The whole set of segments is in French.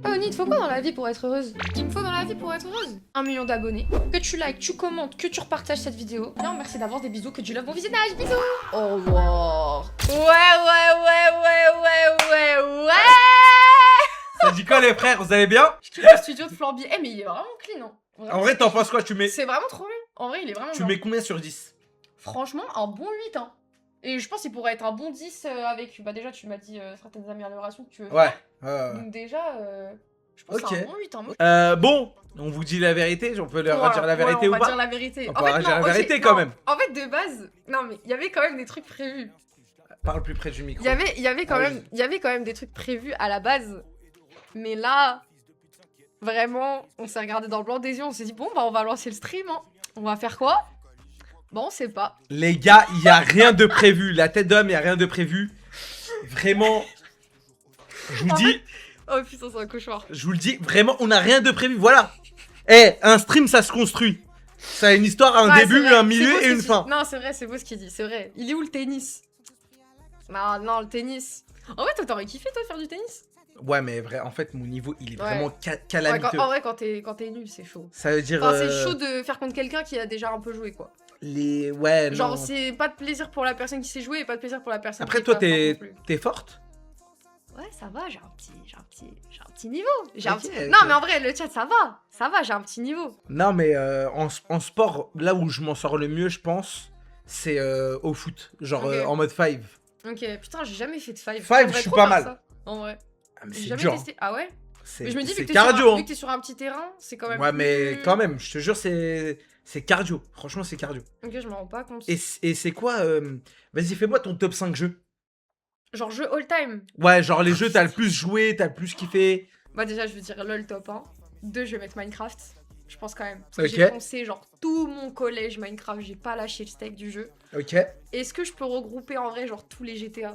Oh, Oni, il te faut quoi dans la vie pour être heureuse? Il me faut dans la vie pour être heureuse 1 million d'abonnés, que tu likes, tu commentes, que tu repartages cette vidéo. Non, merci d'avance, des bisous, que tu loves mon visionnage, bisous. Au revoir. Ouais. Ça dit quoi les frères, vous allez bien? Je kiffe le studio de Flamby. Eh, mais il est vraiment clean, hein. Vraiment, En vrai, t'en penses quoi? Tu mets c'est vraiment trop bien. En vrai, il est vraiment tu bien. mets combien sur 10? Franchement, un bon 8, hein. Et je pense qu'il pourrait être un bon 10 avec... Bah déjà, tu m'as dit certaines améliorations que tu veux Ouais. faire. Donc déjà, je pense que c'est un bon 8, hein. Bon, on vous dit la vérité, on peut leur Voilà, dire la vérité on ou va pas? dire la vérité. On va dire la vérité quand même. En fait, de base, non mais il y avait quand même des trucs prévus. Parle plus près du micro. Il y avait quand même des trucs prévus à la base. Mais là, vraiment, on s'est regardé dans le blanc des yeux, on s'est dit bon bah on va lancer le stream, hein. On va faire quoi? Bon, on sait pas. Les gars, il y a rien de prévu. La tête d'homme, il y a rien de prévu. Vraiment, je vous dis, Oh putain, c'est un cauchemar. je vous le dis, vraiment, on n'a rien de prévu. Voilà. Eh, un stream, ça se construit. Ça a une histoire, un Ouais, début, c'est vrai, un c'est milieu beau ce et qu'il une dit. fin. Non, c'est vrai, c'est beau ce qu'il dit, c'est vrai. Il est où le tennis? Non, le tennis. En vrai, toi, t'aurais kiffé, toi, de faire du tennis? Ouais, mais vrai, en fait, mon niveau, il est Ouais. vraiment Ouais, calamiteux. en vrai, quand t'es nul, c'est chaud. Ça veut dire. Enfin, c'est chaud de faire contre quelqu'un qui a déjà un peu joué, quoi. Ouais, Genre, non. c'est pas de plaisir pour la personne qui sait jouer et pas de plaisir pour la personne Après, qui toi, est pas forte non plus. t'es forte? Ouais, ça va, j'ai un petit niveau. Ok. Non, mais en vrai, le chat, ça va, j'ai un petit niveau. Non, mais en sport, là où je m'en sors le mieux, je pense, c'est au foot. Genre Ok. en mode 5. Ok, putain, j'ai jamais fait de five. Five, J'aimerais je suis trop pas faire mal. ça, en vrai. Ah, mais J'ai c'est jamais dur. testé. Ah ouais? Mais je me dis, C'est vu que cardio. t'es sur un petit terrain, c'est quand même. Ouais, plus- mais quand même, je te jure, c'est cardio. Franchement, c'est cardio. Ok, je m'en rends pas compte. Et c'est quoi Vas-y, fais-moi ton top 5 jeux. Genre, jeu all time. Ouais, genre les jeux, t'as le plus joué, t'as le plus kiffé. Bah, déjà, je veux dire LOL top 1. 2, je vais mettre Minecraft. Je pense quand même. Parce que Ok. j'ai poncé, genre, tout mon collège Minecraft. J'ai pas lâché le steak du jeu. Ok. Est-ce que je peux regrouper en vrai, genre, tous les GTA?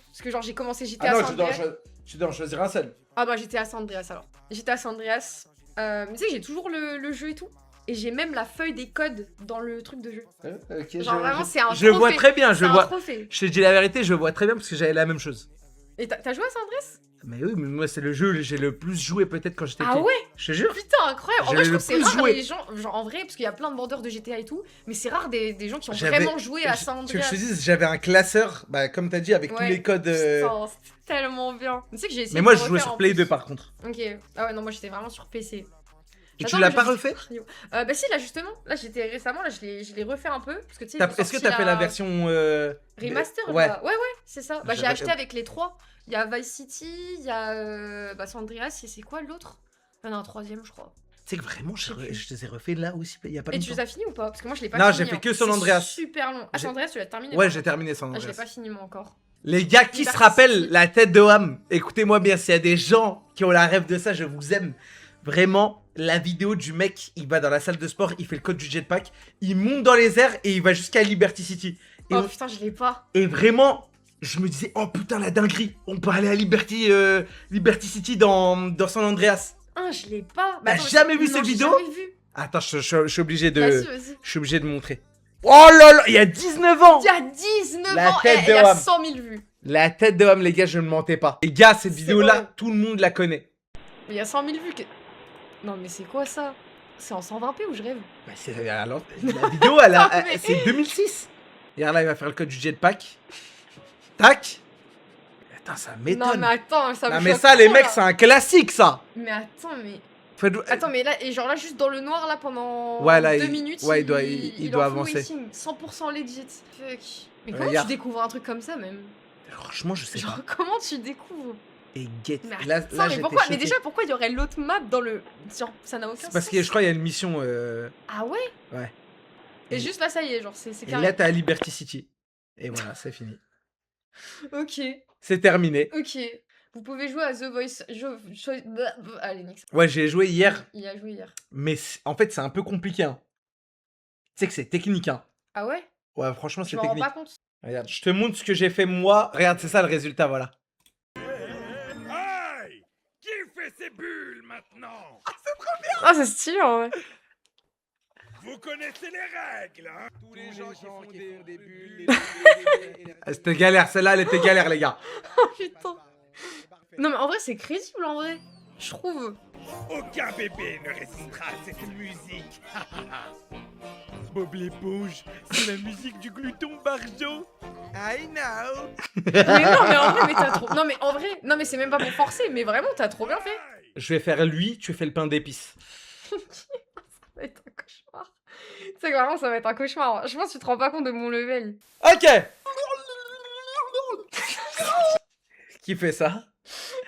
Parce que, genre, j'ai commencé GTA Ah non, San Andreas. tu dois en choisir un seul. Ah bah GTA San Andreas alors. GTA San Andreas. Mais tu sais que j'ai toujours le jeu et tout. Et j'ai même la feuille des codes dans le truc de jeu. Ok, Genre vraiment c'est un je trophée. vois très bien, je C'est un vois. trophée. Je te dis la vérité, je vois très bien parce que j'avais la même chose. Et t'as joué à San Andreas? Mais oui, mais moi c'est le jeu que j'ai le plus joué peut-être quand j'étais Ah petit. ouais? Je te jure. Putain incroyable. En J'ai vrai je le trouve que c'est plus rare joué. les gens, genre en vrai parce qu'il y a plein de vendeurs de GTA et tout, mais c'est rare des gens qui ont J'avais- vraiment joué à San Tu veux que Andreas. je te dise, j'avais un classeur, bah comme t'as dit, avec tous Ouais. les codes. Putain, c'était tellement bien. Tu sais que j'ai essayé Mais moi de je le jouais refaire sur en Play plus. 2 par contre. Ok. Ah ouais non moi j'étais vraiment sur PC. Et tu J'attends, l'as mais pas je- refait? Bah si là justement, là j'étais récemment, là je l'ai refait un peu parce que tu sais. ils ont Est-ce que sorti t'as fait la version remaster? Ouais. Bah, ouais, c'est ça. Bah j'ai J'avais- acheté avec les 3. Il y a Vice City, il y a San Andreas et c'est quoi l'autre? Il y en a un troisième je crois. Tu sais que vraiment, Je sais plus. je les ai refait là aussi, il y a pas Et tu longtemps. les as finis ou pas? Parce que moi je l'ai pas Non, fini. j'ai fait hein. que San C'est Andreas. super long. Ah J'ai- San Andreas tu l'as terminé? Ouais, par j'ai contre. terminé San Ah, je l'ai Andreas. pas fini moi encore. Les gars, qui se Liberty rappellent City. la tête de Wham? Écoutez-moi bien, s'il y a des gens qui ont la rêve de ça, je vous aime. Vraiment, la vidéo du mec, il va dans la salle de sport, il fait le code du jetpack, il monte dans les airs et il va jusqu'à Liberty City. Et, Oh putain je l'ai pas. et vraiment, je me disais, oh putain, la dinguerie, on peut aller à Liberty City dans San Andreas. Ah je l'ai pas. T'as attends, jamais vu non, cette j'ai vidéo? jamais vu. Attends, je suis obligé de... Vas-y vas-y. Je suis obligé de montrer. Oh là là, il y a 19 ans! Il y a 19 La ans tête et de il y a Wham. 100 000 vues. La tête de Wham, les gars, je ne mentais pas. Les gars, cette C'est vidéo-là, vrai. tout le monde la connaît. Mais il y a 100 000 vues que... Non mais c'est quoi ça? C'est en 120p ou je rêve? Bah, la vidéo, elle a, Non, mais- c'est 2006. Regarde là, il va faire le code du jetpack. Tac. Attends, ça Non m'étonne. mais attends, ça me Non, mais choque ça, les trop, mecs, là. c'est un classique, ça. Mais attends, mais... Faites- Attends, mais là, et genre là, juste dans le noir, là, pendant Ouais, là, 2 il- minutes, ouais, il doit en full avancer. waiting, 100% legit. Fuck. Mais comment Regarde. tu découvres un truc comme ça, même? Franchement, je sais Genre, pas. comment tu découvres? Et get. Mais Là, attends, là mais j'étais pourquoi? Mais choqué. déjà, pourquoi il y aurait l'autre map dans le... Genre, ça n'a aucun C'est sens. parce que je crois qu'il y a une mission. Ah ouais? Ouais. Et juste là, ça y est, genre, c'est Et carré. là, t'es à Liberty City. Et voilà, c'est fini. Ok, C'est terminé. ok. Vous pouvez jouer à The Voice... Allez, Nix. Ouais, j'ai joué hier. Il a joué hier. Mais en fait, c'est un peu compliqué. Hein. Tu sais que c'est technique. Hein. Ah ouais? Ouais, franchement, Je c'est m'en rends technique. pas compte. Regarde, je te montre ce que j'ai fait moi. Regarde, c'est ça le résultat, voilà. Aïe! Qui fait ces bulles maintenant? Ah, c'est stylé, en vrai. Vous connaissez les règles, hein? Tous les gens qui font des bulles, C'était galère, celle-là, elle était galère, les gars. Oh putain. Non, mais en vrai, c'est crédible, en vrai. Je trouve. Aucun bébé ne résistera à cette musique. Bob l'éponge, c'est la musique du glouton Barjo. I know. Mais non, mais en vrai, mais t'as trop. Non, mais en vrai, non, mais c'est même pas pour forcer, mais vraiment, t'as trop bien fait. Je vais faire lui, tu fais le pain d'épices. Ça va être un cauchemar. C'est vraiment, ça va être un cauchemar. Je pense que tu te rends pas compte de mon level. Ok. Qui fait ça?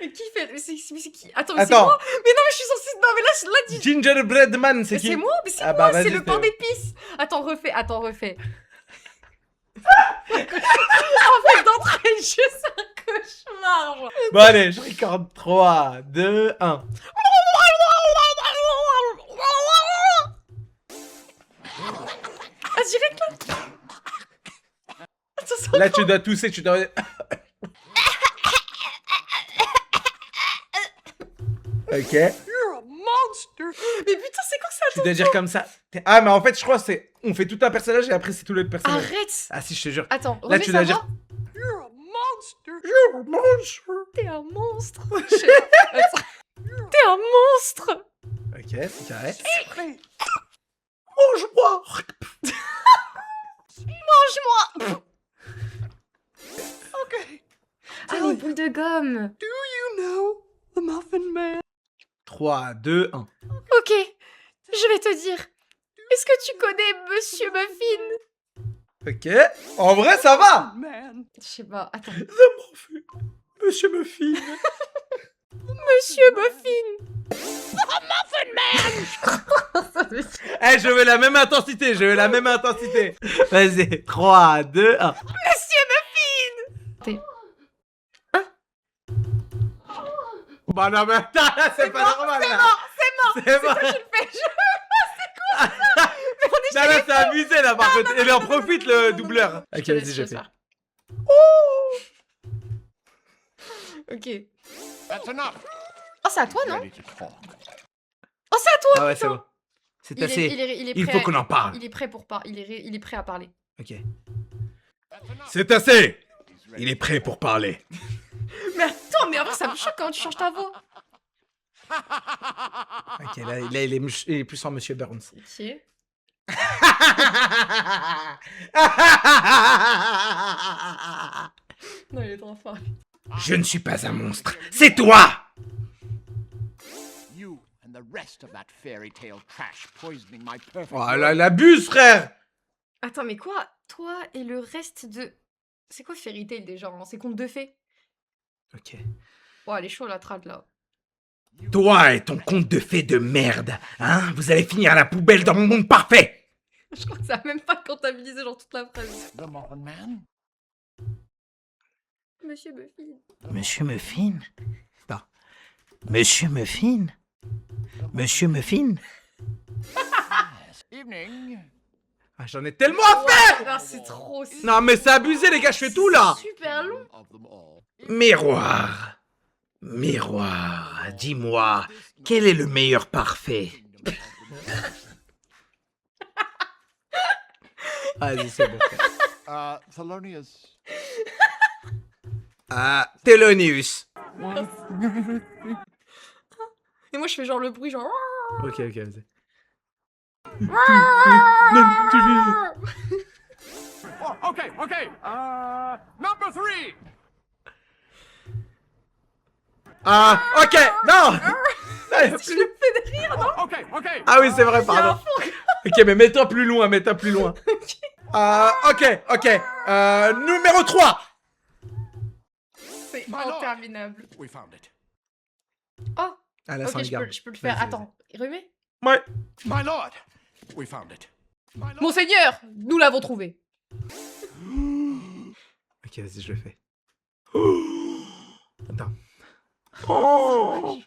Mais qui fait. Mais c'est qui? Attends, mais c'est Attends. moi? Mais non, mais je suis censée. Non, mais là, dis. Gingerbread Man, Mais c'est qui? c'est moi, mais c'est Ah moi, bah, c'est vas-y, le pain fais. d'épices. Attends, refais. En fait, d'entrée de jeu, c'est un cauchemar. Genre. Bon allez, je recorde 3, 2, 1. Ah, direct là. Attends, ça. Là tu dois tousser, tu dois... Ok. Mais putain, c'est quoi ça? Tu dois dire comme ça. Ah mais en fait je crois que c'est... On fait tout un personnage et après c'est tout l'autre personnage. Arrête. Ah si je te jure. Attends, Là remets tu sa dois dire... voix. T'es un monstre. Attends. T'es un monstre. Ok, c'est carré. Mange-moi. Mange-moi. Ah, les boules de gomme. 3, 2, 1. Ok, je vais te dire. Est-ce que tu connais Monsieur Muffin? Ok. En vrai ça va. Je sais pas, attends. Monsieur Muffin. Monsieur Muffin. Eh, je veux la même intensité, Vas-y, 3, 2, 1. Monsieur Muffin. Bah non mais attends, là c'est pas normal là. C'est mort. Je le fais. Là, c'est abusé là par contre. Et il en profite le doubleur. Ok, vas-y, je fais. Ok. That's enough. Oh, c'est à toi, non? Ready to talk. Oh, c'est à toi, Ah ouais, putain. c'est bon. C'est Il est assez. Il prêt faut à- qu'on en parle. Il est prêt pour parler. Il est prêt à parler. Ok. C'est assez. Il est prêt pour parler. Mais attends, mais après ça me choque quand tu changes ta voix. Ok, là il est plus en Monsieur Burns. Ok. Non, il est trop fort. Je ne suis pas un monstre, c'est toi. You and the rest of that fairy tale trash poisoning my perfect. Oh là, il abuse, frère. Attends, mais quoi? Toi et le reste de... C'est quoi Fairy Tail déjà, hein? C'est conte de fées? Ok. Oh, elle est chaud la trad là. Toi et ton conte de fées de merde, hein? Vous allez finir à la poubelle dans mon monde parfait. Je crois que ça a même pas comptabilisé genre toute la phrase. The Muffin Man. Monsieur Buffy. Monsieur Muffin? Non. Monsieur Muffin? Monsieur Muffin? Evening. Ah, j'en ai tellement à faire! Ah, c'est trop... Non, mais c'est abusé, les gars, je fais tout là! Super long. Of them all. Miroir! Miroir, dis-moi, quel est le meilleur parfait? Vas-y, c'est bon. Thelonious. Ah, Thelonious. Et moi je fais genre le bruit genre... Ok, vas-y. Oh, okay. Number 3. Ah, ok, non! Je le fais de rire, non? Okay. Ah oui, c'est vrai, Il y a un pardon. fond. Ok, mais mets-toi plus loin, Ok. Numéro 3! C'est My lord. interminable. We found it. Oh, Ah, là, ok, je peux le faire. Vas-y, Attends, remets. Ouais. My lord. We found it. My lord. Monseigneur, nous l'avons trouvé. Ok, vas-y, je le fais. Attends. Oh.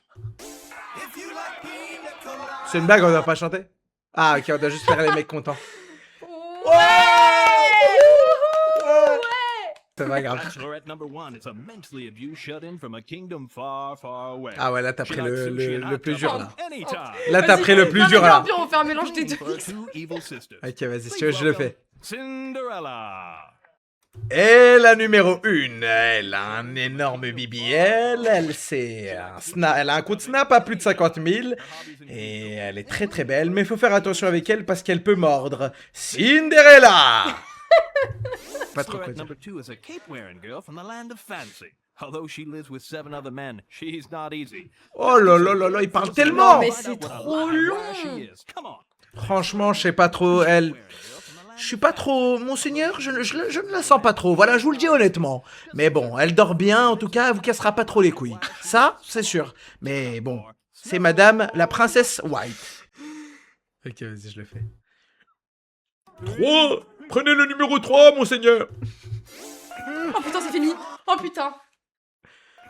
C'est une blague, on doit pas chanter? Ah, ok, on doit juste faire les mecs contents. C'est pas grave. Bachelorette number 1 is a mentally abused shut-in from a kingdom far, far away. Ah ouais, là t'as pris le plus dur là. Anytime. Là t'as pris le plus Non, mais dur viens, là. viens, on va faire un mélange des deux. For two evil sisters. Ok, vas-y, si tu veux, je le fais. Cinderella. Et la numéro 1, elle a un énorme BBL, elle a un compte Snap à plus de 50 000, et elle est très très belle, mais il faut faire attention avec elle parce qu'elle peut mordre. Cinderella. Pas trop quoi Cigarette dire. number 2 is a cape-wearing girl from the land of fancy. Although she lives with 7 other men, she's not easy. Oh là là là là, il parle tellement. mais c'est trop long. Franchement, je sais pas trop, elle... Je suis pas trop... Monseigneur, je ne la sens pas trop, voilà, je vous le dis honnêtement. Mais bon, elle dort bien, en tout cas, elle vous cassera pas trop les couilles. Ça, c'est sûr. Mais bon, c'est madame la princesse White. Ok, vas-y, je le fais. 3. Prenez le numéro 3, monseigneur. Oh putain, c'est fini. Oh putain.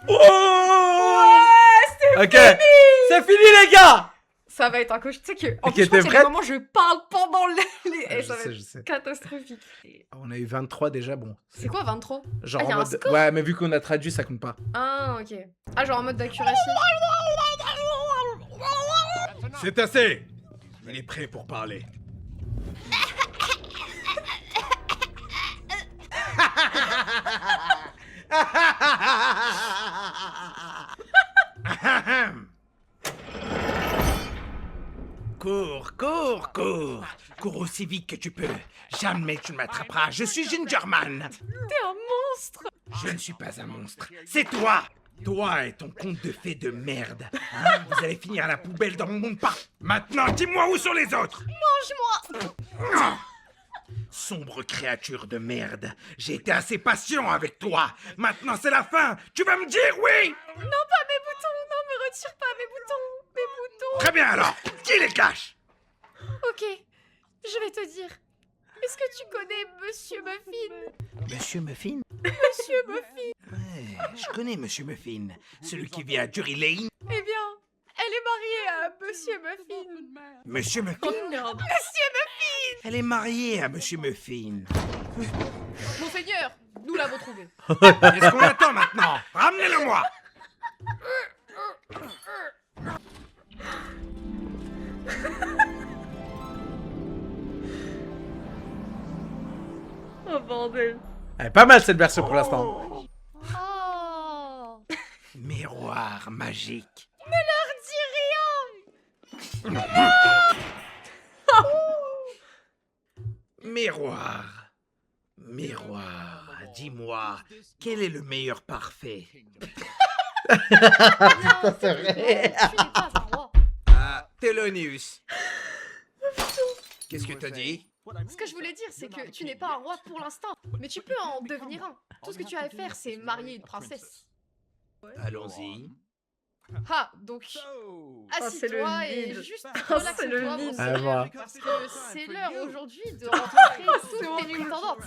Oh ok, c'est fini les gars. Ça va être un coach. Tu sais que. En Ok, plus, je crois t'es qu'il y a prête des moments où je parle pendant les. Ah, Et ça va je sais. être catastrophique. On a eu 23 déjà, bon. C'est quoi 23? Genre Ah, y a en un mode... score. Ouais, mais vu qu'on a traduit, ça compte pas. Ah, ok. Ah, genre en mode d'accuracy. C'est assez. Il est prêt pour parler. Cours, cours, cours. Cours aussi vite que tu peux. Jamais tu ne m'attraperas. Je suis Gingerman. T'es un monstre. Je ne suis pas un monstre. C'est toi. Toi et ton conte de fées de merde. Hein, vous allez finir à la poubelle dans mon monde pas. Maintenant, dis-moi où sont les autres. Mange-moi. Sombre créature de merde. J'ai été assez patient avec toi. Maintenant, c'est la fin. Tu vas me dire oui. Non, pas mes boutons. Non, me retire pas mes boutons. Mes boutons. Très bien alors. Qui les cache? Ok. Je vais te dire. Est-ce que tu connais Monsieur Muffin? Monsieur Muffin? Monsieur Muffin. Ouais, je connais Monsieur Muffin. Celui qui vit à Drury Lane. Eh bien, elle est mariée à Monsieur Muffin. Monsieur Muffin? Oh merde. Monsieur Muffin. Elle est mariée à Monsieur Muffin. Monseigneur, nous l'avons trouvé. Qu'est-ce qu'on attend maintenant? Ramenez-le-moi. Oh bordel. Elle est pas mal cette version pour l'instant. Oh. Miroir magique. Dis rien. Miroir. Miroir, dis-moi, quel est le meilleur parfait? C'est vrai. Tu n'es pas un roi. Thelonius. Qu'est-ce que t'as dit? Ce que je voulais dire, c'est que tu n'es pas un roi pour l'instant, mais tu peux en devenir un. Tout ce que tu as à faire, c'est marier une princesse. Allons-y. Ah, donc c'est le assis-toi et vide. juste C'est le relaxe-toi, vide. monseigneur, Ah, moi. parce que c'est l'heure aujourd'hui de rencontrer toutes tes prétendantes.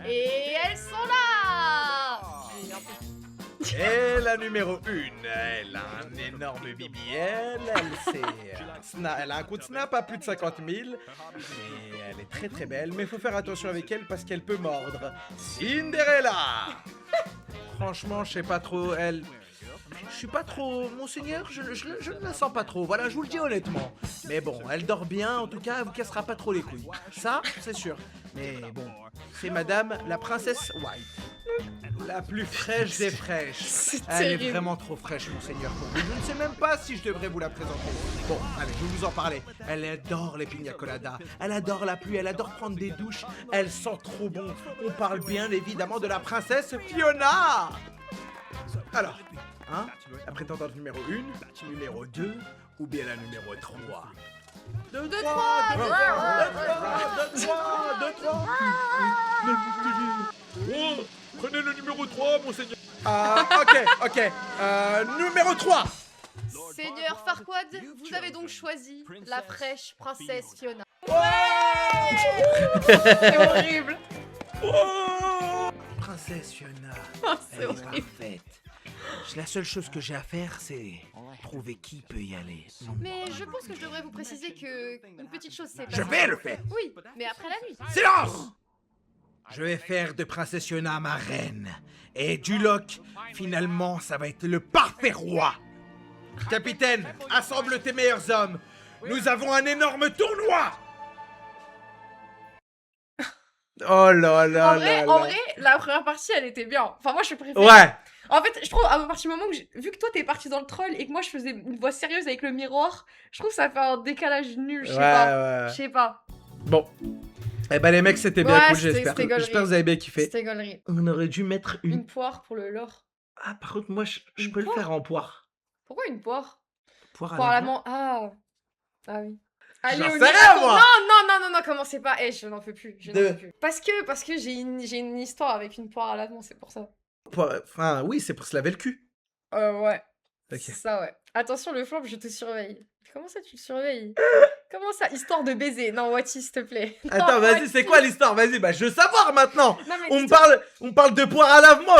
Et elles sont là. J'ai un peu- Et la numéro 1, elle a un énorme BBL, elle a un compte Snap à plus de 50 000, et elle est très très belle, mais il faut faire attention avec elle parce qu'elle peut mordre. Cinderella. Franchement, je sais pas trop, elle... Je suis pas trop... Monseigneur, je ne la sens pas trop, voilà, je vous le dis honnêtement. Mais bon, elle dort bien, en tout cas, elle vous cassera pas trop les couilles. Ça, c'est sûr. Mais bon, c'est madame la princesse White. La plus fraîche des fraîches. Elle est terrible. vraiment trop fraîche, monseigneur, pour vous. Je ne sais même pas si je devrais vous la présenter. Bon, allez, je vais vous en parler. Elle adore les pina coladas. Elle adore la pluie, elle adore prendre des douches. Elle sent trop bon. On parle bien évidemment de la princesse Fiona. Alors, hein, la prétendante numéro 1, numéro 2 ou bien la numéro 3? 2, 3, 2, 3. Prenez le numéro 3, monseigneur. Ok. Numéro 3. Seigneur Farquaad, vous avez donc choisi la fraîche princesse Fiona. C'est horrible. Princesse Fiona, C'est elle est horrible. parfaite. La seule chose que j'ai à faire, c'est trouver qui peut y aller. Mais je pense que je devrais vous préciser que une petite chose s'est passée. Je vais le faire. Oui, mais après la nuit. Silence! Je vais faire de Princesse Fiona ma reine. Et Duloc, finalement, ça va être le parfait roi. Capitaine, assemble tes meilleurs hommes. Nous avons un énorme tournoi. Oh là là En vrai, là en là. vrai, la première partie, elle était bien. Enfin, moi, je préfère. Ouais. En fait, je trouve, à partir du moment où, vu que toi, t'es parti dans le troll et que moi, je faisais une voix sérieuse avec le miroir, je trouve que ça fait un décalage nul, je sais pas. Je sais pas. Bon. Eh ben les mecs, c'était bien Ouais, cool, c'était- j'espère. c'était gaulerie. J'espère que vous avez bien kiffé. C'était gaulerie. On aurait dû mettre une... Une poire pour le lore. Ah, par contre, moi, je Une peux le poire faire en poire. Pourquoi une poire Poire à Poire à la la menthe. menthe. Ah. Ah oui. Allez, J'en on y sais va. rien, moi. Non, commencez pas. Eh, je n'en peux plus. Je n'en De- peux plus. Parce que j'ai une histoire avec une poire à la menthe, c'est pour ça. Enfin, oui, c'est pour se laver le cul. Ouais. Ok. C'est ça, ouais. Attention, le flambe, je te surveille. Comment ça, tu le surveilles Comment ça Histoire de baiser. Non, Wati, s'il te plaît. Attends, Non, vas-y, Wati. c'est quoi l'histoire? Vas-y, bah je veux savoir maintenant. Non, mais On me parle de poire à lavement.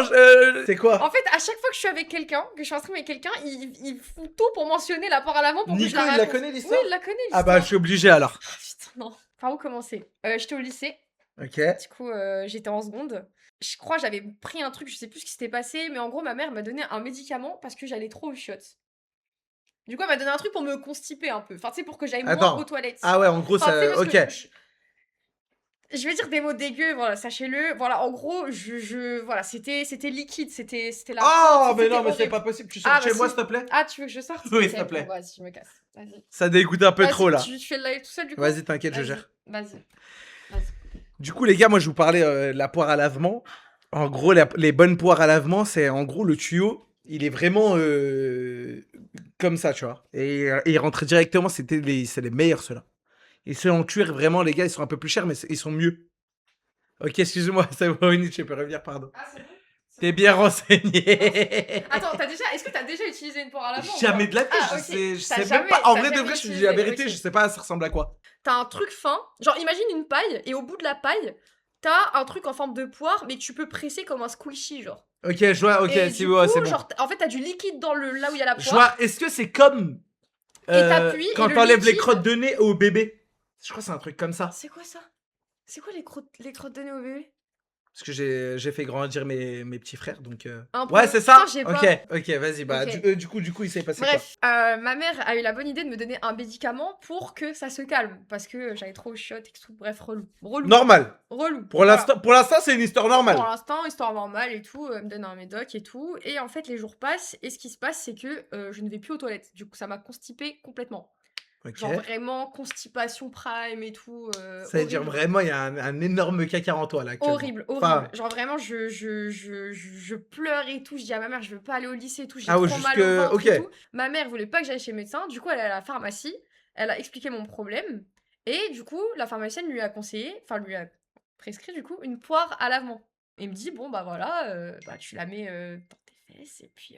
C'est quoi? En fait, à chaque fois que je suis avec quelqu'un, que je suis en stream avec quelqu'un, il fout tout pour mentionner la poire à l'avant pour que je Nico, la il la raconte. connaît, l'histoire? Oui, il la connaît, Ah l'histoire. bah je suis obligé alors. Ah, putain, non. Par où commencer J'étais au lycée. Ok. Du coup, j'étais en seconde. Je crois que j'avais pris un truc, je sais plus ce qui s'était passé, mais en gros, ma mère m'a donné un médicament parce que j'allais trop aux chiottes. Du coup, elle m'a donné un truc pour me constiper un peu. Enfin, tu sais, pour que j'aille moins Attends. aux toilettes. Ah ouais, en gros, Enfin, tu sais, ça. parce Ok. que je vais dire des mots dégueux, voilà, sachez-le. Voilà, en gros, voilà, c'était liquide, c'était la Oh, menthe, mais c'était non, mais c'est horrible. pas possible. Tu Ah, sors chez bah moi, si. s'il te plaît? Ah, tu veux que je sorte Oui, Ok, s'il te plaît. bon, vas-y, je me casse. Vas-y. Ça dégoûte un peu Vas-y, trop là. Tu fais le live tout seul, du coup Vas-y, t'inquiète, je Vas-y, gère. Vas-y. Du coup, les gars, moi, je vous parlais de la poire à lavement. En gros, les bonnes poires à lavement, c'est en gros le tuyau. Il est vraiment comme ça, tu vois. Et il rentrait directement, c'est les meilleurs, ceux-là. Et ceux en cuir, vraiment, les gars, ils sont un peu plus chers, mais ils sont mieux. Ok, excuse-moi, ça va, je peux revenir, pardon. Ah, c'est bon T'es bien renseigné. Attends, est-ce que t'as déjà utilisé une poire à lavement ou Jamais pas de la vie, Ah, ok. je T'as sais même jamais- pas. En t'as vrai de jamais vrai, je te dis utilisé, la vérité, ok. je sais pas, ça ressemble à quoi. T'as un truc fin, genre imagine une paille, et au bout de la paille, t'as un truc en forme de poire, mais que tu peux presser comme un squishy, genre. Ok, je vois, ok, Et c'est du bon, coup, c'est bon. genre, en fait, t'as du liquide dans là où il y a la Je poire. vois, est-ce que c'est comme t'appuies, et quand le t'enlèves les liquide- crottes de nez au bébé? Je crois que c'est un truc comme ça. C'est quoi ça C'est quoi les crottes de nez au bébé Parce que j'ai fait grandir mes petits frères, donc... Un peu. Ouais, c'est ça. Putain, j'ai Ok, vas-y, bah Ok. du coup, il s'est passé Bref, ma mère a eu la bonne idée de me donner un médicament pour que ça se calme. Parce que j'avais trop au chiottes et tout. Bref, relou. quoi? Normal. Relou. Pour Voilà. l'instant, c'est une histoire normale. Pour l'instant, histoire normale et tout, elle me donne un médoc et tout. Et en fait, les jours passent, et ce qui se passe, c'est que je ne vais plus aux toilettes. Du coup, ça m'a constipée complètement. Ok. Genre vraiment constipation prime et tout. Ça veut dire horrible. vraiment, il y a un énorme caca en toi, là, actuellement. Horrible. Enfin, Genre vraiment, je pleure et tout. Je dis à ma mère, je veux pas aller au lycée et tout. J'ai Ah ouais, trop mal jusque- au ventre ok. et tout. Ma mère voulait pas que j'aille chez le médecin. Du coup, elle est à la pharmacie. Elle a expliqué mon problème. Et du coup, la pharmacienne lui a conseillé, enfin lui a prescrit du coup, une poire à lavement. Et il me dit, bon bah voilà, bah, tu la mets dans tes fesses et puis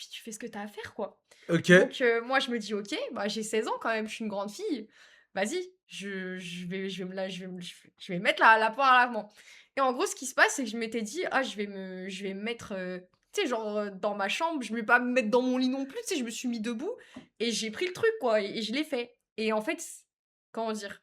tu fais ce que t'as à faire, quoi. ok. Donc moi je me dis ok, bah j'ai 16 ans quand même, je suis une grande fille. Vas-y, je vais mettre la poire à lavement. Et en gros ce qui se passe c'est que je m'étais dit ah je vais me mettre tu sais genre dans ma chambre, je vais pas me mettre dans mon lit non plus, tu sais je me suis mis debout et j'ai pris le truc quoi et je l'ai fait. Et en fait comment dire,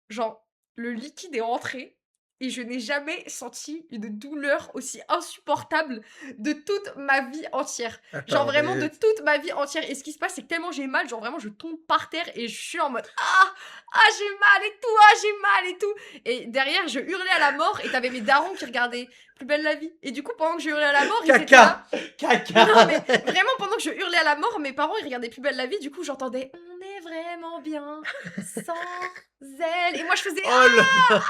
genre le liquide est rentré. Et je n'ai jamais senti une douleur aussi insupportable de toute ma vie entière. Attends, Genre vraiment mais- de toute ma vie entière. Et ce qui se passe, c'est que tellement j'ai mal, genre vraiment je tombe par terre et je suis en mode ah j'ai mal et tout, ah j'ai mal et tout. Et derrière je hurlais à la mort et t'avais mes darons qui regardaient Plus belle la vie. Et du coup pendant que je hurlais à la mort, ils étaient là. Caca. Non mais vraiment pendant que je hurlais à la mort, mes parents ils regardaient Plus belle la vie. Du coup j'entendais on est vraiment bien sans elle. Et moi je faisais Oh là là.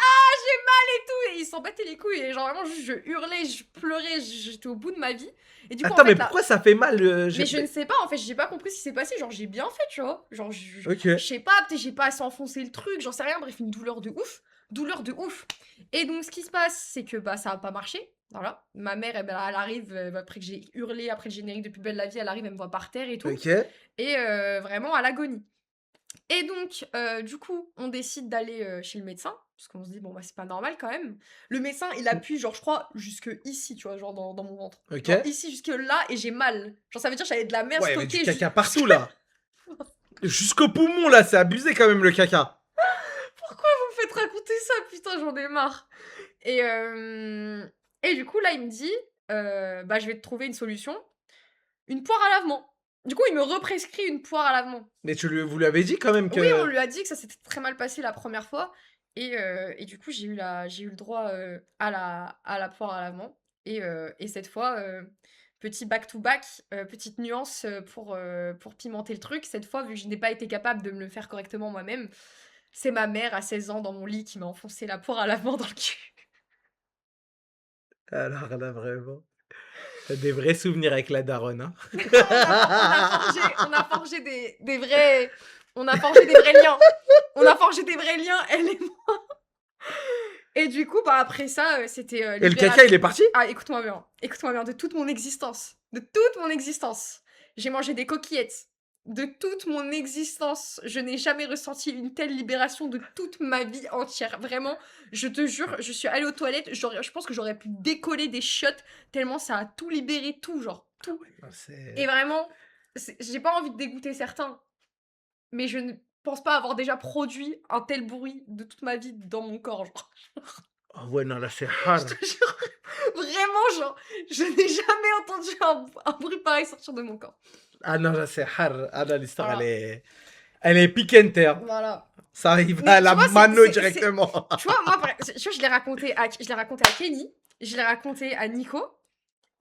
et tout, et ils s'en battaient les couilles, et genre vraiment juste je hurlais, je pleurais, j'étais au bout de ma vie. Et du coup, Attends, en fait, mais pourquoi ça fait mal mais je ne sais pas, en fait, j'ai pas compris ce qui s'est passé, genre j'ai bien fait, tu vois. Genre, Ok. je sais pas, peut-être j'ai pas assez enfoncé le truc, j'en sais rien, bref, une douleur de ouf. Douleur de ouf. Et donc, ce qui se passe, c'est que bah ça a pas marché. Voilà. Ma mère, elle arrive, après que j'ai hurlé, après le générique de Plus belle la vie, elle arrive, elle me voit par terre et tout. Ok. Et vraiment à l'agonie. Et donc, du coup, on décide d'aller chez le médecin, parce qu'on se dit, bon, bah, c'est pas normal quand même. Le médecin, il appuie, genre, je crois, jusque ici, tu vois, genre dans mon ventre. Ok. Genre, ici, jusque là, et j'ai mal. Genre, ça veut dire que j'avais de la merde Ouais, il y avait stockée. du caca partout, là. Jusqu'au poumon, là, c'est abusé quand même, le caca. Pourquoi vous me faites raconter ça? Putain, j'en ai marre. Et du coup, là, il me dit, bah, je vais te trouver une solution. Une poire à lavement. Du coup, il me represcrit une poire à lavement. Mais vous lui avez dit quand même que... Oui, on lui a dit que ça s'était très mal passé la première fois. Et du coup, j'ai eu le droit à la poire à l'avant. Et cette fois, petit back-to-back, petite nuance pour pimenter le truc. Cette fois, vu que je n'ai pas été capable de me le faire correctement moi-même, c'est ma mère à 16 ans dans mon lit qui m'a enfoncé la poire à l'avant dans le cul. Alors là, vraiment. T'as des vrais souvenirs avec la daronne, hein. On a forgé des vrais. On a forgé des vrais liens. On a forgé des vrais liens, elle et moi. Et du coup, bah après ça, c'était Et le caca, il est parti? Ah, écoute-moi bien. Écoute-moi bien, de toute mon existence. De toute mon existence. J'ai mangé des coquillettes. De toute mon existence, je n'ai jamais ressenti une telle libération de toute ma vie entière. Vraiment, je te jure, je suis allée aux toilettes, je pense que j'aurais pu décoller des shots tellement ça a tout libéré, tout, genre, tout. Et vraiment, j'ai pas envie de dégoûter certains, mais je ne pense pas avoir déjà produit un tel bruit de toute ma vie dans mon corps, genre. Ah ouais, non, là, c'est hard. Je te jure, vraiment, genre, je n'ai jamais entendu un bruit pareil sortir de mon corps. Ah non, là, c'est hard. Ah non, l'histoire, Voilà. elle est piquante, hein. Voilà. Ça arrive Mais à tu la vois, mano c'est- directement. Tu vois, moi, tu vois, je l'ai raconté à Kenny, je l'ai raconté à Nico.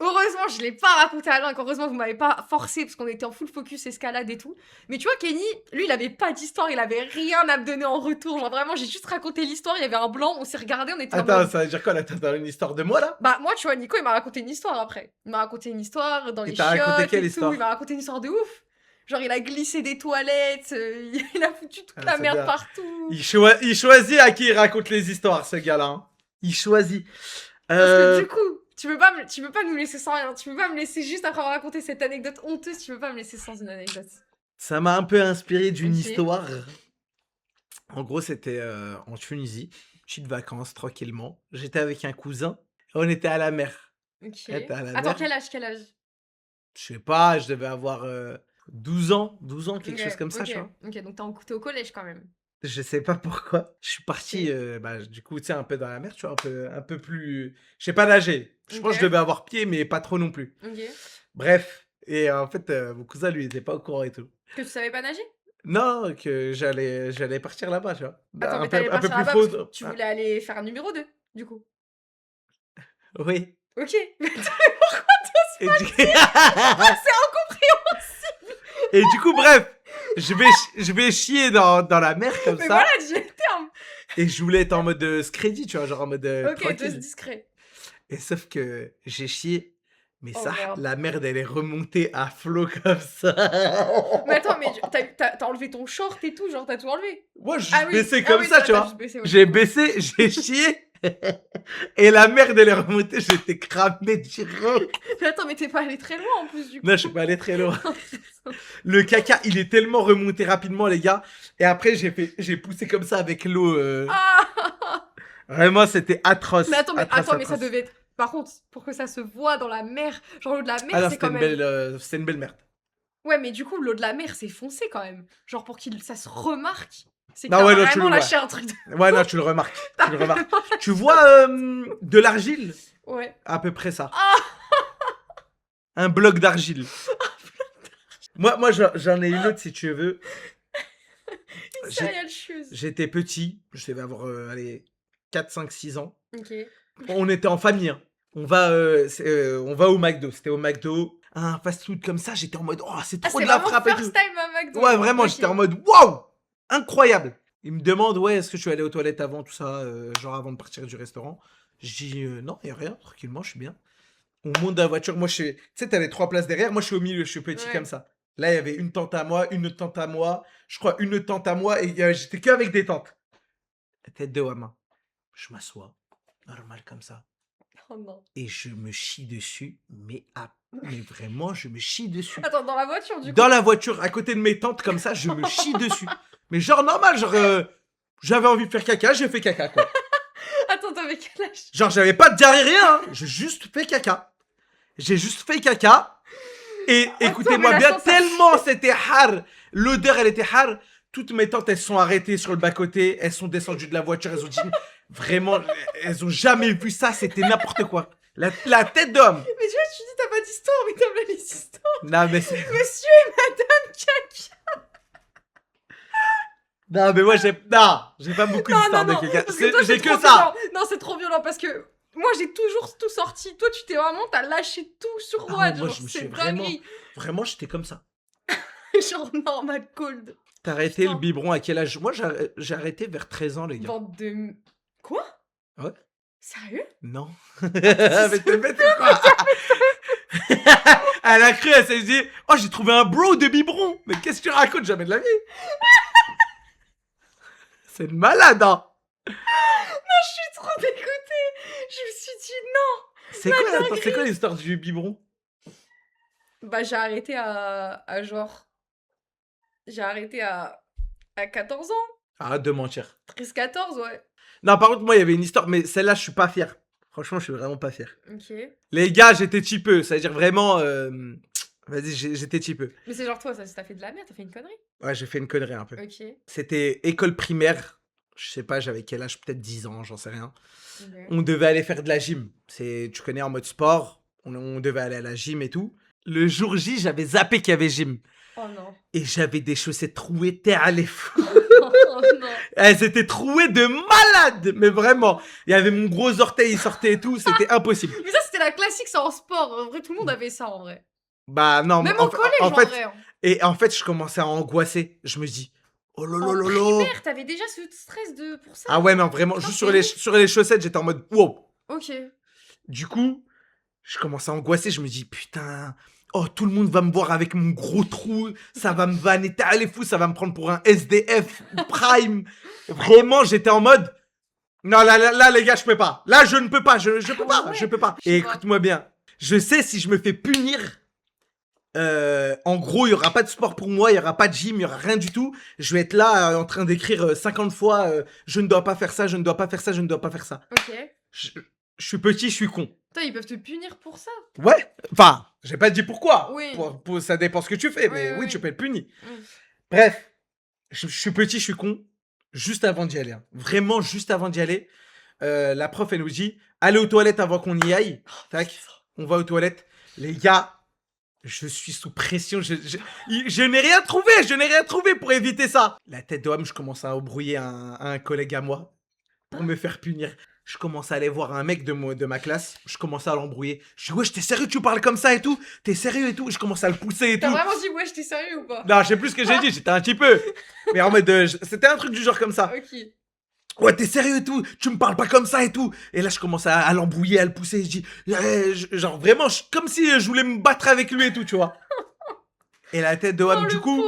Heureusement, je l'ai pas raconté à Link. Heureusement, vous m'avez pas forcé parce qu'on était en full focus escalade et tout. Mais tu vois, Kenny, lui, il avait pas d'histoire, il avait rien à me donner en retour. Genre vraiment, j'ai juste raconté l'histoire, il y avait un blanc, on s'est regardé, on était en Attends, mode... ça veut dire quoi là? T'as une histoire de moi là? Bah, moi, tu vois, Nico, il m'a raconté une histoire après. Il m'a raconté une histoire dans Il les t'a raconté chiottes quelle et histoire? tout. Il m'a raconté une histoire de ouf. Genre, il a glissé des toilettes, il a foutu toute Ah, la c'est merde bien. partout. Il choisit à qui il raconte les histoires, ce gars-là. Hein. Il choisit. Parce que du coup, tu peux pas nous laisser sans rien. Tu peux pas me laisser juste après avoir raconté cette anecdote honteuse, tu peux pas me laisser sans une anecdote. Ça m'a un peu inspiré d'une Ok. histoire. En gros, c'était en Tunisie. Petite vacances, tranquillement. J'étais avec un cousin. On était à la mer. Ok. Était à la Attends, mer. quel âge? Je sais pas, je devais avoir 12 ans. 12 ans, quelque Ok, chose comme ça, ok, tu vois. Ok, donc t'es au collège quand même. Je sais pas pourquoi. Je suis parti, Ok. bah, du coup, tu sais, un peu dans la mer, tu vois, un peu plus... Je sais pas nager. Je pense que je Ok. devais avoir pied, mais pas trop non plus. Ok. Bref. Et en fait, mon cousin, lui, il était pas au courant et tout. Que tu savais pas nager? Non, que j'allais partir là-bas, tu vois. Attends, mais Un t'allais peu partir plus là-bas faux. parce que tu voulais aller faire un numéro 2, du coup. Oui. Ok. Et du... C'est incompréhensible. Et du coup, bref, je vais chier dans la mer comme Mais ça. voilà, dis le terme. Et je voulais être en mode scrédit, tu vois, genre en mode Ok, tous tranquille. discret. Et sauf que j'ai chié. Mais Oh, ça, merde. la merde, elle est remontée à flot comme ça. Mais attends, mais t'as enlevé ton short et tout, genre t'as tout enlevé. Moi, je Ah oui. baissé Ah comme oui, ça, t'as tu vois. juste baissé, ouais. J'ai baissé, j'ai chié. Et la merde, elle est remontée, j'étais cramé direct. Mais attends, mais t'es pas allé très loin en plus du coup. Non, je suis pas allé très loin. Le caca, il est tellement remonté rapidement, les gars. Et après, j'ai poussé comme ça avec l'eau. Ah Vraiment, c'était atroce. Mais attends, atroce, mais ça atroce. devait être... Par contre, pour que ça se voit dans la mer, genre l'eau de la mer, Ah non, c'est c'était quand une même... belle, c'était une belle merde. Ouais, mais du coup, l'eau de la mer, c'est foncé quand même. Genre pour que ça se remarque. C'est que Ah t'as ouais, non, tu vraiment le lâché un truc de... Ouais, non, tu le remarques. Tu le remarques. Vraiment- Tu vois de l'argile? Ouais. À peu près ça. Ah Un bloc d'argile. Moi, j'en ai une autre si tu veux. Une céréale chieuse. J'étais petit, je devais avoir allez, 4, 5, 6 ans. Ok. On était en famille. Hein. On va au McDo. C'était au McDo. Un fast-food comme ça, j'étais en mode, oh, c'est Ah, trop c'est de la vraiment frappe et first tout. time à McDo. Ouais, vraiment, Ok. j'étais en mode, waouh, incroyable. Il me demande, ouais, est-ce que je suis allé aux toilettes avant tout ça, genre avant de partir du restaurant. Je dis, non, y a rien, tranquillement, je suis bien. On monte dans la voiture. Moi, je suis, tu sais, t'as les 3 places derrière. Moi, je suis au milieu, je suis petit Ouais. comme ça. Là, il y avait une tante à moi, une autre tante à moi. Je crois une autre tante à moi et j'étais qu'avec des tantes. La tête de Wama. Je m'assois, normal comme ça. Oh non. Et je me chie dessus, mais vraiment, je me chie dessus. Attends, dans la voiture du coup. Dans la voiture, à côté de mes tantes, comme ça, je me chie dessus. Mais genre normal, genre, j'avais envie de faire caca, j'ai fait caca, quoi. Attends, t'avais quel âge? Genre, j'avais pas de diarrhée, rien, hein. J'ai juste fait caca. J'ai juste fait caca. Et écoutez-moi mais la bien, sensation- tellement c'était hard. L'odeur, elle était hard. Toutes mes tantes, elles sont arrêtées sur le bas-côté. Elles sont descendues de la voiture. Elles ont dit, vraiment, elles ont jamais vu ça. C'était n'importe quoi. La tête d'homme. Mais tu vois, tu dis t'as pas d'histoire, mais t'as pas les histoires. Non, mais c'est... Monsieur et madame caca. Non, mais moi, j'ai pas beaucoup d'histoires de caca. parce que toi, J'ai c'est que trop ça. violent. Non, c'est trop violent parce que moi, j'ai toujours tout sorti. Toi, t'as lâché tout sur Ah, moi. moi, Genre, je me suis c'est vraiment- dinguerie. Vraiment, j'étais comme ça. Genre, normal, cold. T'as arrêté Putain. le biberon à quel âge? Moi, j'ai arrêté vers 13 ans, les gars. Bande de... Quoi? Ouais. Sérieux? Non. Mais t'es bête ou quoi? Elle a cru, elle s'est dit, oh, j'ai trouvé un bro de biberon. Mais qu'est-ce que tu racontes? Jamais de la vie. C'est une malade, hein. Je suis trop dégoûtée. Je me suis dit non. C'est quoi l'histoire du biberon? Bah, j'ai arrêté à genre... J'ai arrêté à 14 ans. Arrête de mentir. 13-14, ouais. Non, par contre, moi, il y avait une histoire, mais celle-là, je suis pas fier. Franchement, je suis vraiment pas fier. Ok. Les gars, j'étais typeux. Ça veut dire vraiment... Vas-y, j'étais typeux. Mais c'est genre toi, ça t'as fait de la merde, t'as fait une connerie. Ouais, j'ai fait une connerie un peu. Ok. C'était école primaire. Je sais pas, j'avais quel âge? Peut-être 10 ans, j'en sais rien. Ok. On devait aller faire de la gym. Tu connais, en mode sport. On devait aller à la gym et tout. Le jour J, j'avais zappé qu'il y avait gym. Oh non. Et j'avais des chaussettes trouées, t'es allé fou. Oh non. Elles étaient trouées de malade. Mais vraiment. Il y avait mon gros orteil, il sortait et tout. C'était impossible. Mais ça, c'était la classique, ça en sport. En vrai, tout le monde avait ça en vrai. Bah non, Même en au fait- collège, en fait, vrai. Hein. et en fait, je commençais à angoisser. Je me dis, oh En lolo. primaire, t'avais déjà ce stress pour ça. Ah ouais, non, vraiment, Putain, juste c'est sur les chaussettes, j'étais en mode, wow. Ok. Du coup, je commence à angoisser. Je me dis, putain, oh, tout le monde va me voir avec mon gros trou. Ça va me vanner. T'es allé fou, ça va me prendre pour un SDF Prime. Vraiment, j'étais en mode, non, là, les gars, je peux pas. Là, je ne peux pas. Je peux pas. ouais, Je peux pas. je sais Et pas. écoute-moi bien. Je sais, si je me fais punir, en gros, il y aura pas de sport pour moi, il y aura pas de gym, il y aura rien du tout. Je vais être là en train d'écrire 50 fois je ne dois pas faire ça, je ne dois pas faire ça, je ne dois pas faire ça. Ok. Je suis petit, je suis con. Toi, ils peuvent te punir pour ça. Ouais. Enfin, j'ai pas dit pourquoi. Oui. Ça dépend ce que tu fais, Oui, mais oui, oui, oui. tu peux être puni. Mm. Bref, je suis petit, je suis con. Juste avant d'y aller, hein. Vraiment, juste avant d'y aller, la prof, elle nous dit, allez aux toilettes avant qu'on y aille. Tac, on va aux toilettes. Les gars, je suis sous pression. Je n'ai rien trouvé pour éviter ça. La tête d'homme, je commence à embrouiller un collègue à moi pour me faire punir. Je commence à aller voir un mec de ma classe. Je commence à l'embrouiller. Je dis, wesh, t'es sérieux, tu parles comme ça et tout? T'es sérieux et tout? Je commence à le pousser et T'as tout. vraiment dit, ouais, j'étais sérieux ou pas? Non, je sais plus ce que j'ai dit, j'étais un petit peu. Mais en mode, c'était un truc du genre comme ça. Ok. Ouais, t'es sérieux et tout, tu me parles pas comme ça et tout. Et là, je commence à l'embrouiller, à le pousser. Je dis, genre vraiment, comme si je voulais me battre avec lui et tout, tu vois. Et la tête de Wam, Oh, du le coup,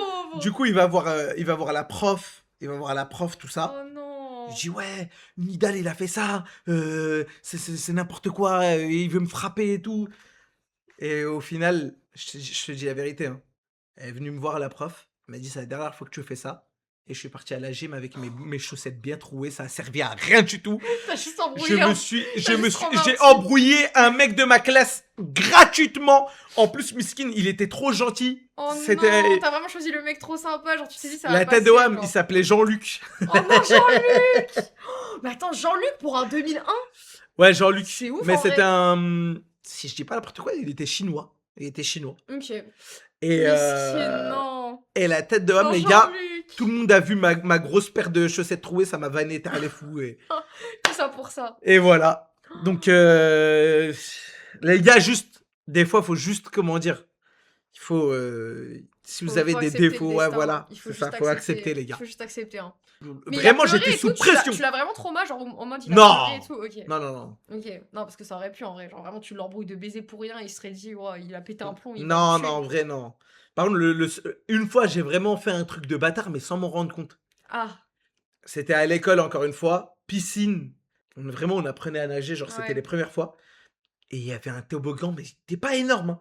pauvre. il va voir la prof. Il va voir la prof, tout ça. Oh non. Je dis, ouais, Nidal, il a fait ça. C'est n'importe quoi. Il veut me frapper et tout. Et au final, je te dis la vérité. Hein. Elle est venue me voir, la prof. Elle m'a dit, c'est la dernière fois que tu fais ça. Et je suis parti à la gym avec mes chaussettes bien trouées. Ça a servi à rien du tout. T'as juste embrouillé. Hein. J'ai embrouillé un mec de ma classe gratuitement. En plus, Miskin, il était trop gentil. Oh C'était non, t'as vraiment choisi le mec trop sympa. Genre, tu t'es dit, ça va la tête de passer, Wam. genre. Il s'appelait Jean-Luc. Oh non, Jean-Luc. Oh, mais attends, Jean-Luc pour un 2001? Ouais, Jean-Luc. C'est ouf, Mais en c'était vrai. un. Si je dis pas n'importe quoi, il était chinois. Ok. Et, Non. et la tête de Wam, Oh, les gars. Jean-Luc. Tout le monde a vu ma grosse paire de chaussettes trouées, ça m'a vanné, t'es allé fou. Tout ça pour ça. Et voilà. Donc, les gars, juste, des fois, faut juste, comment dire, il faut, si vous avez Faut des accepter le défauts, ouais, destin. voilà, Il faut c'est juste ça, faut accepter, les Il gars. faut juste accepter. Hein. Mais Vraiment, il a pleuré j'étais et sous tout, tu l'as- pression. Tu l'as vraiment trop mal, genre en mode il a Non. pleuré et tout. Ok. Non, non, non. Ok. Non, parce que ça aurait pu en vrai. Genre vraiment, tu l'embrouilles de baiser pour rien. Il serait dit, ouais, il a pété un plomb. Il va Non, me tuer. non, en vrai, non. Par contre, une fois, j'ai vraiment fait un truc de bâtard, mais sans m'en rendre compte. Ah. C'était à l'école, encore une fois, piscine. On apprenait à nager, genre, c'était Ouais. les premières fois. Et il y avait un toboggan, mais c'était pas énorme. Hein.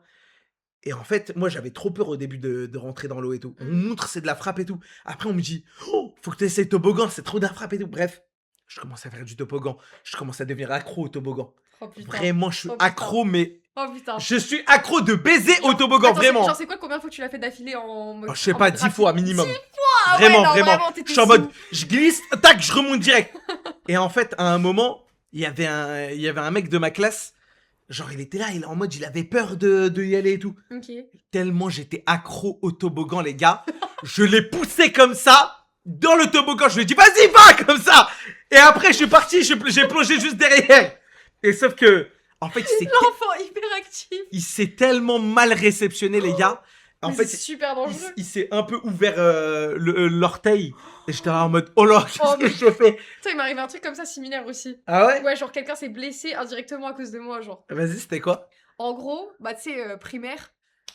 Et en fait, moi, j'avais trop peur au début de rentrer dans l'eau et tout. On me montre, c'est de la frappe et tout. Après, on me dit, oh, faut que tu essayes le toboggan, c'est trop de la frappe et tout. Bref, je commence à faire du toboggan. Je commence à devenir accro au toboggan. Oh putain. Vraiment, je suis Oh, putain. accro, mais Oh putain. je suis accro de baiser au toboggan, Attends, vraiment. Genre, c'est quoi combien de fois que tu l'as fait d'affilée en. Oh, je sais en pas, mode 10 rapide fois minimum. 10 fois. Ouais, Vraiment, non, vraiment. t'étais Je suis en mode, sous. je glisse, tac, je remonte direct. Et en fait, à un moment, il y avait un mec de ma classe. Genre, il était là, il est en mode, il avait peur de y aller et tout. Ok. Tellement j'étais accro au toboggan, les gars. Je l'ai poussé comme ça. dans le toboggan. Je lui ai dit, vas-y, va, comme ça. Et après, je suis parti, j'ai plongé juste derrière. Et sauf que, en fait, L'enfant hyperactif. il s'est tellement mal réceptionné, les gars. En Mais fait, c'est super dangereux. il s'est un peu ouvert l'orteil. Et j'étais là en mode, oh là, Oh, qu'est-ce que je fais? Ça, il m'arrive un truc comme ça similaire aussi. Ah ouais? Ouais, genre quelqu'un s'est blessé indirectement à cause de moi, genre. Vas-y, c'était quoi? En gros, bah tu sais, primaire,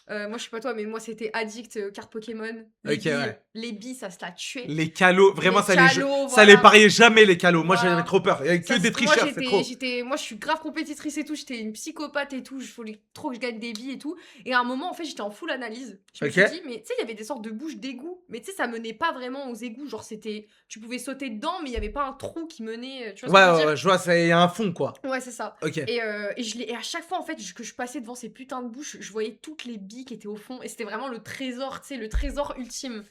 moi je sais pas toi, mais moi c'était addict, carte Pokémon. Les Ok, billes, ouais. les billes, ça se la tuait. Les calots, vraiment, Les ça calots, ça voilà. les pariait jamais, les calots. Moi, Voilà. j'avais trop peur. Il y avait que Ça, des moi, tricheurs, c'est trop. moi je suis grave compétitrice et tout, j'étais une psychopathe et tout, je voulais trop que je gagne des billes et tout. Et à un moment, en fait, j'étais en full analyse. Je me Ok. suis dit, mais tu sais, il y avait des sortes de bouches d'égout, mais tu sais, ça menait pas vraiment aux égouts. Genre, c'était. Tu pouvais sauter dedans, mais il y avait pas un trou qui menait. Tu vois ce que je veux dire? Ouais, je vois, il y a un fond, quoi. Ouais, c'est ça. Ok. Et à chaque fois, en fait, que je passais devant ces putains de bouches, je voyais toutes les billes qui étaient au fond. Et c'était vraiment le trésor, tu sais, le trésor ultime.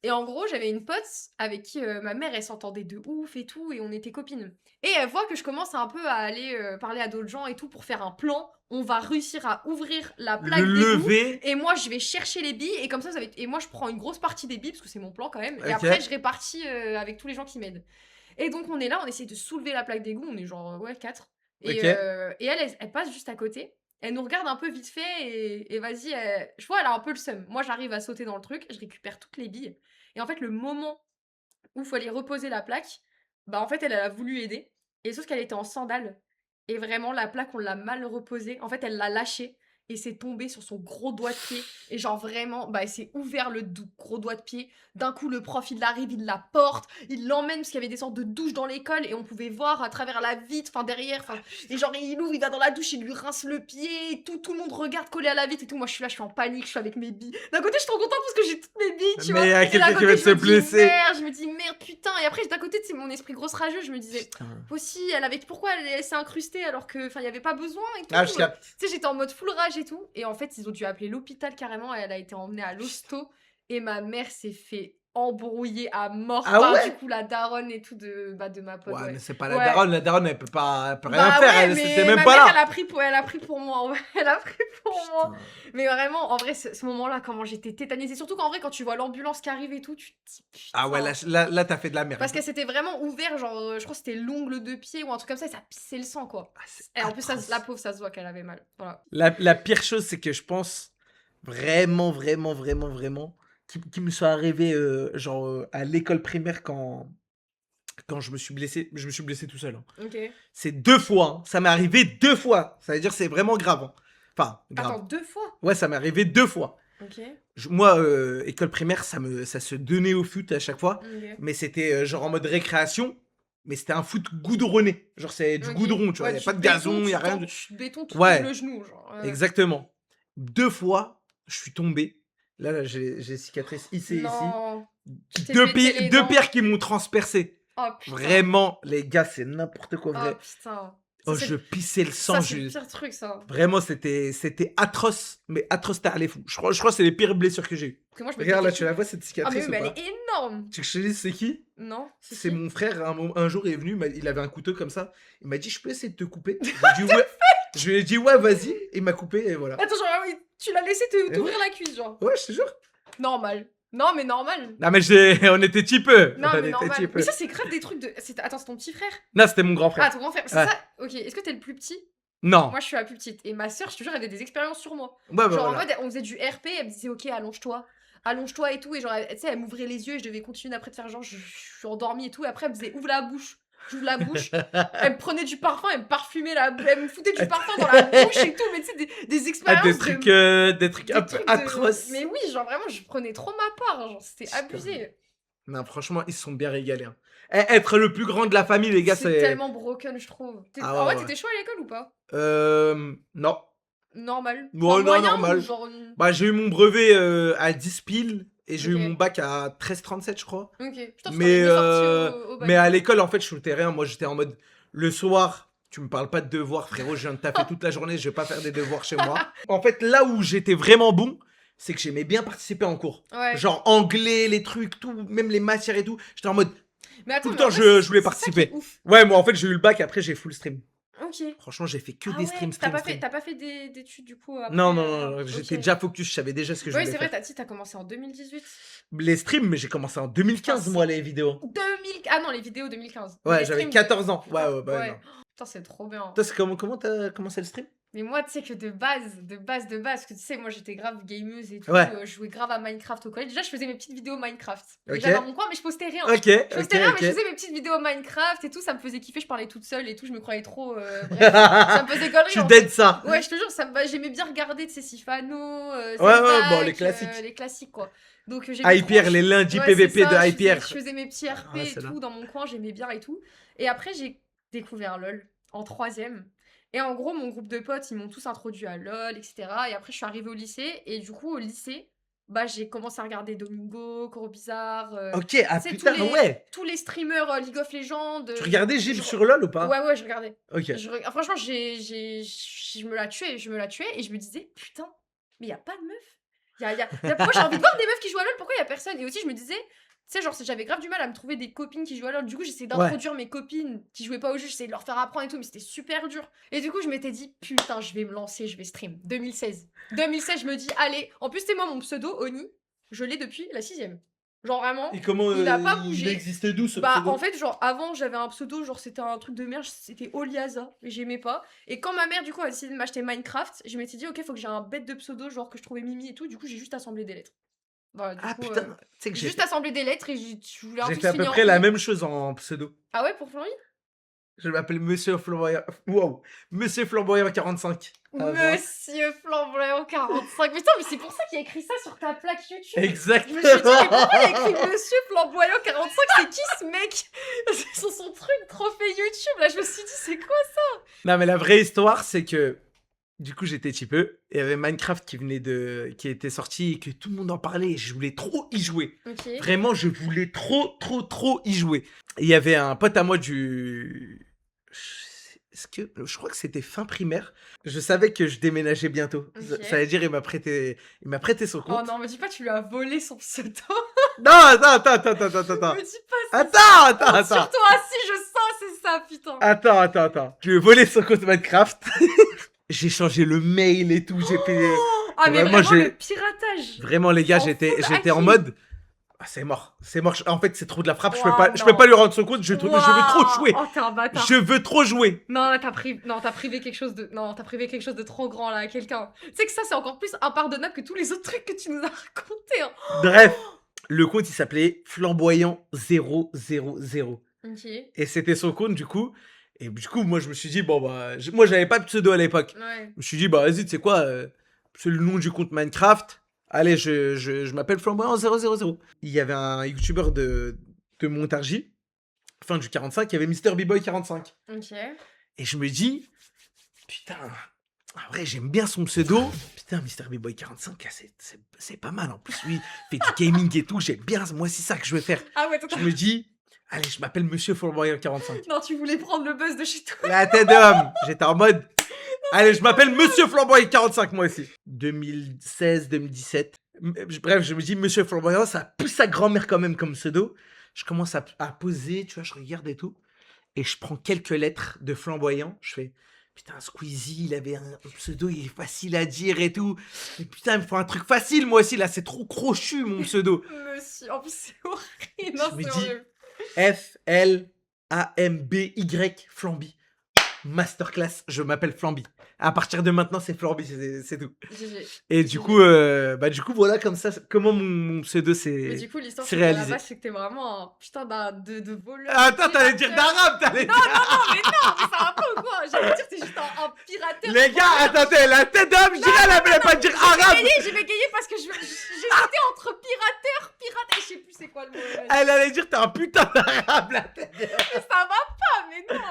Et en gros, j'avais une pote avec qui ma mère, elle s'entendait de ouf et tout, et on était copines. Et elle voit que je commence un peu à aller parler à d'autres gens et tout pour faire un plan. On va réussir à ouvrir la plaque Le d'égout. lever. Et moi, je vais chercher les billes, et comme ça va être... Et moi, je prends une grosse partie des billes, parce que c'est mon plan quand même. Et Ok. après, je répartis avec tous les gens qui m'aident. Et donc, on est là, on essaie de soulever la plaque d'égout, on est genre, ouais, 4. Et, Ok. et elle passe juste à côté. Elle nous regarde un peu vite fait et vas-y, je vois, elle a un peu le seum. Moi, j'arrive à sauter dans le truc, je récupère toutes les billes. Et en fait, le moment où il fallait reposer la plaque, bah en fait, elle a voulu aider. Et sauf qu'elle était en sandales. Et vraiment, la plaque, on l'a mal reposée. En fait, elle l'a lâchée et c'est tombé sur son gros doigt de pied. Et genre vraiment, bah elle s'est ouvert le gros doigt de pied. D'un coup, le prof, il arrive, il la porte, il l'emmène parce qu'il y avait des sortes de douches dans l'école et on pouvait voir à travers la vitre, enfin derrière, enfin et genre il ouvre, il va dans la douche, il lui rince le pied, et tout le monde regarde collé à la vitre et tout. Moi je suis là, je suis en panique, je suis avec mes billes. D'un côté, je suis trop contente parce que j'ai toutes mes billes, tu Mais vois. il y a Et d'un quelqu'un qui côté, va je se me dis, blesser. merde, je me dis merde, putain. Et après, d'un côté, c'est mon esprit grosse rageuse, je me disais Putain. aussi, elle avait pourquoi elle s'est incrustée alors que enfin il y avait pas besoin et tout. Ah, je capte. Tu sais, j'étais en mode full rage et tout. Et en fait, ils ont dû appeler l'hôpital carrément. Et elle a été emmenée à l'hosto. Et ma mère s'est fait embrouiller à mort Ah par ouais du coup la daronne et tout de ma pote. Ouais, Ouais, mais c'est pas la Ouais. daronne. La daronne, elle peut rien Bah faire. ouais, Elle, mais c'était même ma pas mère, là. elle a pris pour moi. Ouais, elle a pris pour moi. Putain. Mais vraiment, en vrai, ce moment-là, comment j'étais tétanisée. Surtout qu'en vrai, quand tu vois l'ambulance qui arrive et tout, tu te dis putain. Ah ouais, là t'as fait de la merde. Parce que c'était vraiment ouvert, genre, je crois que c'était l'ongle de pied ou un truc comme ça, et ça pissait le sang, quoi. Ah, c'est Et en plus, atroce. la pauvre, ça se voit qu'elle avait mal. Voilà. La pire chose, c'est que je pense vraiment, qui me soit arrivé à l'école primaire quand je me suis blessé. Je me suis blessé tout seul. Hein. Ok. C'est 2 fois. Hein. Ça m'est arrivé 2 fois. Ça veut dire que c'est vraiment grave. Hein. Enfin, grave. Attends, 2 fois. Ouais, ça m'est arrivé 2 fois. Ok. Moi, école primaire, ça se donnait au foot à chaque fois. Ok. Mais c'était genre en mode récréation. Mais c'était un foot goudronné. Genre, c'est du Ok. goudron, tu vois. Ouais, Il n'y a du pas de gazon, il n'y a rien. Tu béton tout Ouais. le genou, genre. Exactement. 2 fois, je suis tombé. Là j'ai cicatrice ici. Non. T'es Deux pété les dents. pierres qui m'ont transpercé. Oh putain. Vraiment, les gars, c'est n'importe quoi, Oh vrai. putain. Oh, Ça, je pissais le sang. ça, c'est le juste. pire truc, ça. Vraiment, c'était atroce. Mais atroce, t'as les fous. Je crois que c'est les pires blessures que j'ai eues. Parce que moi, je me Regarde, là, pétais tu la vois, cette tout. Ah, cicatrice mais ou elle pas est énorme. Tu veux que je te dise, c'est qui? Non. C'est qui mon frère. Un jour, il est venu, il avait un couteau comme ça. Il m'a dit, je peux essayer de te couper. Je lui ai dit, ouais. Je lui ai dit, ouais, vas-y. Il m'a coupé et voilà. Attends, genre, oui, tu l'as laissé t'ouvrir la cuisse, genre. Ouais, je te jure. Normal. Non, mais normal. Non, mais on était type peu. Non, On mais était normal. type peu. Mais ça, c'est grave des trucs de. Attends, c'est ton petit frère? Non, c'était mon grand frère. Ah, ton grand frère. C'est Ouais. ça? Ok. Est-ce que t'es le plus petit? Non. Moi, je suis la plus petite. Et ma soeur, je te jure, elle avait des expériences sur moi. Ouais, bah, Genre, en voilà. mode, on faisait du RP, elle me disait, ok, allonge-toi. Allonge-toi et tout. Et genre, tu sais, elle m'ouvrait les yeux et je devais continuer après de faire genre, je suis endormie et tout. Et après, elle me disait, ouvre la bouche. J'ouvre la bouche. Elle me prenait du parfum, elle me parfumait elle me foutait du parfum dans la bouche et tout. Mais tu sais, des Ah, expériences. des trucs des un peu trucs de- atroces. Mais oui, genre vraiment, je prenais trop ma part. Genre, c'était Putain. abusé. Non, franchement, ils se sont bien régalés. Hein. Être le plus grand de la famille, les gars, C'est c'est. tellement broken, je trouve. Ah En ouais, vrai, ouais. t'étais chaud à l'école ou pas? Non. Normal. Ouais, Enfin, non, moyen normal. ou genre. Bah, j'ai eu mon brevet à 10 piles et j'ai eu Ok. mon bac à 13,37, je crois. Ok. Putain, je Mais, t'aurais mieux sorti au bac. Mais à l'école, en fait, je foutais rien. Moi, j'étais en mode le soir, tu me parles pas de devoirs, frérot. Je viens de taper toute la journée, je vais pas faire des devoirs chez moi. En fait, là où j'étais vraiment bon, c'est que j'aimais bien participer en cours. Ouais. Genre anglais, les trucs, tout, même les matières et tout. J'étais en mode. Mais attends, tout le mais en temps, vrai, je voulais c'est ça qui est participer. ouf. Ouais, moi, en fait, j'ai eu le bac, après, j'ai full stream. Ok. Franchement, j'ai fait que Ah des ouais, streams. T'as pas fait d'études du coup après, Non, non, non, ok. j'étais déjà focus, je savais déjà ce que je Oui, voulais c'est vrai, faire. t'as commencé en 2018. Les streams, mais j'ai commencé en 2015, Putain, moi, les vidéos. 2000... Ah non, les vidéos 2015. Mais Ouais, les j'avais streams 14 ans. Ouais, Putain, ouais, bah ouais. non. Putain, c'est trop bien. Toi, c'est comment t'as commencé le stream? Mais moi, tu sais que de base, parce que tu sais, moi j'étais grave gameuse et tout, Ouais. je jouais grave à Minecraft au collège. Déjà, je faisais mes petites vidéos Minecraft. Ok. Déjà dans mon coin, mais je postais rien. Ok, Je postais rien, ok, mais je faisais mes petites vidéos Minecraft et tout, ça me faisait kiffer, je parlais toute seule et tout, je me croyais trop. Bref, ça me faisait gaulerie. Tu en dead fait. ça. Ouais, je te jure, j'aimais bien regarder de ces Sifano, Ouais, bon, les classiques. les classiques quoi. Donc j'aimais Hyper, trop, les lundis ouais, PVP c'est ça, de je Hyper. faisais mes petits RP ouais, et c'est là. tout dans mon coin, j'aimais bien et tout. Et après, j'ai découvert LoL en 3ème. Et en gros, mon groupe de potes, ils m'ont tous introduit à LoL, etc. Et après, je suis arrivée au lycée. Et du coup, au lycée, bah, j'ai commencé à regarder Domingo, Corobizarre. Ok, ah c'est putain, ouais. tous les streamers League of Legends. Tu regardais Gilles je- sur LoL ou pas? Ouais, je regardais. Ok. Franchement, je me la tuais, et je me disais, putain, mais y a pas de meufs. Pourquoi j'ai envie de voir des meufs qui jouent à LoL, pourquoi y a personne? Et aussi, je me disais, tu sais, genre, j'avais grave du mal à me trouver des copines qui jouent à LoL. Du coup, j'essayais d'introduire mes copines qui jouaient pas au jeu, j'essayais de leur faire apprendre et tout, mais c'était super dur. Et du coup, je m'étais dit, putain, je vais me lancer, je vais stream. 2016. 2016, je me dis, allez. En plus, c'est moi, mon pseudo, Oni, je l'ai depuis la 6ème. Genre vraiment. Et comment Il a pas bougé. existe d'où ce Bah, pseudo? en fait, genre, avant, j'avais un pseudo, genre, c'était un truc de merde, c'était Oliaza, mais j'aimais pas. Et quand ma mère, du coup, a décidé de m'acheter Minecraft, je m'étais dit, ok, faut que j'ai un bête de pseudo, genre, que je trouvais mimi et tout, du coup, j'ai juste assemblé des lettres. Voilà, du Ah coup, putain, tu sais que j'ai j'ai juste assemblé des lettres et je voulais un j'ai truc fait à peu fini en près la I. même chose en pseudo. Ah ouais, pour Fleury? Je m'appelle Monsieur Flamboyant. Wow. Monsieur Flamboyant 45. Avant. Monsieur Flamboyant 45. Putain, mais c'est pour ça qu'il y a écrit ça sur ta plaque YouTube. Je Exactement. me suis dit, mais pourquoi il y a écrit Monsieur Flamboyant 45? C'est qui ce mec? C'est son truc trophée YouTube. Là, je me suis dit, c'est quoi? Non, mais la vraie histoire, c'est que du coup, j'étais petit peu. Il y avait Minecraft qui était sorti et que tout le monde en parlait. Et je voulais trop y jouer. Ok. Vraiment, je voulais trop y jouer. Et il y avait un pote à moi je crois que c'était fin primaire. Je savais que je déménageais bientôt. Ok. Ça veut dire il m'a prêté son Oh compte. non, me dis pas, tu lui as volé son pseudo. Non, attends. Me dis pas ça. Attends. Sur toi, si je sens, c'est ça, putain. Attends. Je lui ai volé son compte Minecraft. J'ai changé le mail et tout. J'ai fait. Ah, mais Vraiment, vraiment, le piratage. Vraiment, les gars, En j'étais full en hacking. mode. Ah, c'est mort. En fait, c'est trop de la frappe. Wow, Je peux non. pas lui rendre son compte. Je veux trop jouer. Oh, t'es un bâtard. Je veux trop jouer. Non, là, t'as privé quelque chose de... Non, t'as privé quelque chose de trop grand, là, à quelqu'un. Tu sais que ça, c'est encore plus impardonnable que tous les autres trucs que tu nous as racontés, hein. Bref, le compte, il s'appelait Flamboyant 000. Ok. Et c'était son compte, du coup. Et du coup, moi, je me suis dit, bon, bah. Moi, j'avais pas de pseudo à l'époque. Ouais. Je me suis dit, bah, vas-y, tu sais quoi, c'est le nom du compte Minecraft. Allez, je m'appelle Flamboyant 000. Il y avait un youtubeur de Montargis, fin du 45, il y avait Mr. B-Boy 45. Ok. Et je me dis, putain, en vrai, j'aime bien son pseudo. Putain, Mr. B-Boy 45, là, c'est pas mal. En plus, lui, il fait du gaming et tout. J'aime bien, moi, c'est ça que je veux faire. Ah ouais, Je me dis, allez, je m'appelle Monsieur Flamboyant 45. Non, tu voulais prendre le buzz de chez toi. La tête d'homme. J'étais en mode, allez, je m'appelle Monsieur Flamboyant 45, moi aussi. 2016, 2017. Bref, je me dis, Monsieur Flamboyant, ça pousse sa grand-mère quand même comme pseudo. Je commence à poser, tu vois, je regarde et tout. Et je prends quelques lettres de Flamboyant. Je fais, putain, Squeezie, il avait un pseudo, il est facile à dire et tout. Mais putain, il me faut un truc facile, moi aussi, là, c'est trop crochu, mon pseudo. Monsieur, en plus, c'est horrible. Non, Je me c'est dis- horrible. F-L-A-M-B-Y, Flamby. Masterclass, je m'appelle Flamby. À partir de maintenant, c'est Flamby, c'est tout. GG. Et du coup, voilà, comme ça, comment mon pseudo Mais c'est. du coup, l'histoire, c'est c'est qu'à la réalisé. base, c'est que t'es vraiment un putain de voleur. Attends, t'allais dire pirateur. d'arabe, t'allais dire. Non, mais ça va pas ou quoi? J'allais dire que t'es juste un pirateur. Les gars, attendez, la tête d'homme, je dirais, elle allait pas dire arabe. J'ai bégayé parce que j'hésitais entre pirate, et je sais plus c'est quoi le mot. Elle allait dire, t'es un putain d'arabe, la tête. Mais ça va pas, mais non.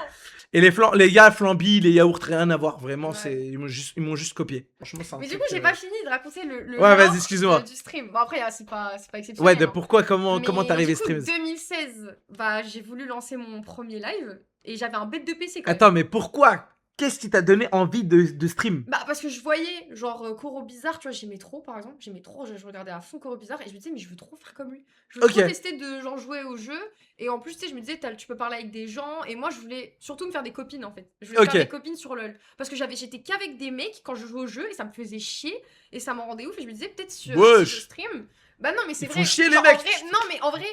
Et les gars, Flamby, les yaourts, rien à voir, vraiment, Ouais. ils m'ont juste copié. Franchement, c'est un Mais du truc, coup, j'ai pas fini de raconter le Ouais, vas-y, lore excuse-moi. du stream. Bon, après, c'est pas exceptionnel. Ouais, de hein. pourquoi, comment Mais t'es arrivé du coup, stream 2016, bah, j'ai voulu lancer mon premier live et j'avais un bête de PC quand Attends, mais pourquoi qu'est-ce qui t'a donné envie de stream? Bah, parce que je voyais, genre, Koro Bizarre, tu vois, j'aimais trop, par exemple. J'aimais trop, je regardais à fond Koro Bizarre et je me disais, mais je veux trop faire comme lui. Je veux Ok. trop tester de, genre, jouer au jeu. Et en plus, tu sais, je me disais, tu peux parler avec des gens. Et moi, je voulais surtout me faire des copines, en fait. Je voulais Ok. faire des copines sur LoL. Parce que j'étais qu'avec des mecs quand je jouais au jeu et ça me faisait chier. Et ça m'en rendait ouf. Et je me disais, peut-être si je stream. Bah, non, mais c'est Ils vrai. font chier, les Genre, mecs. non, mais en vrai,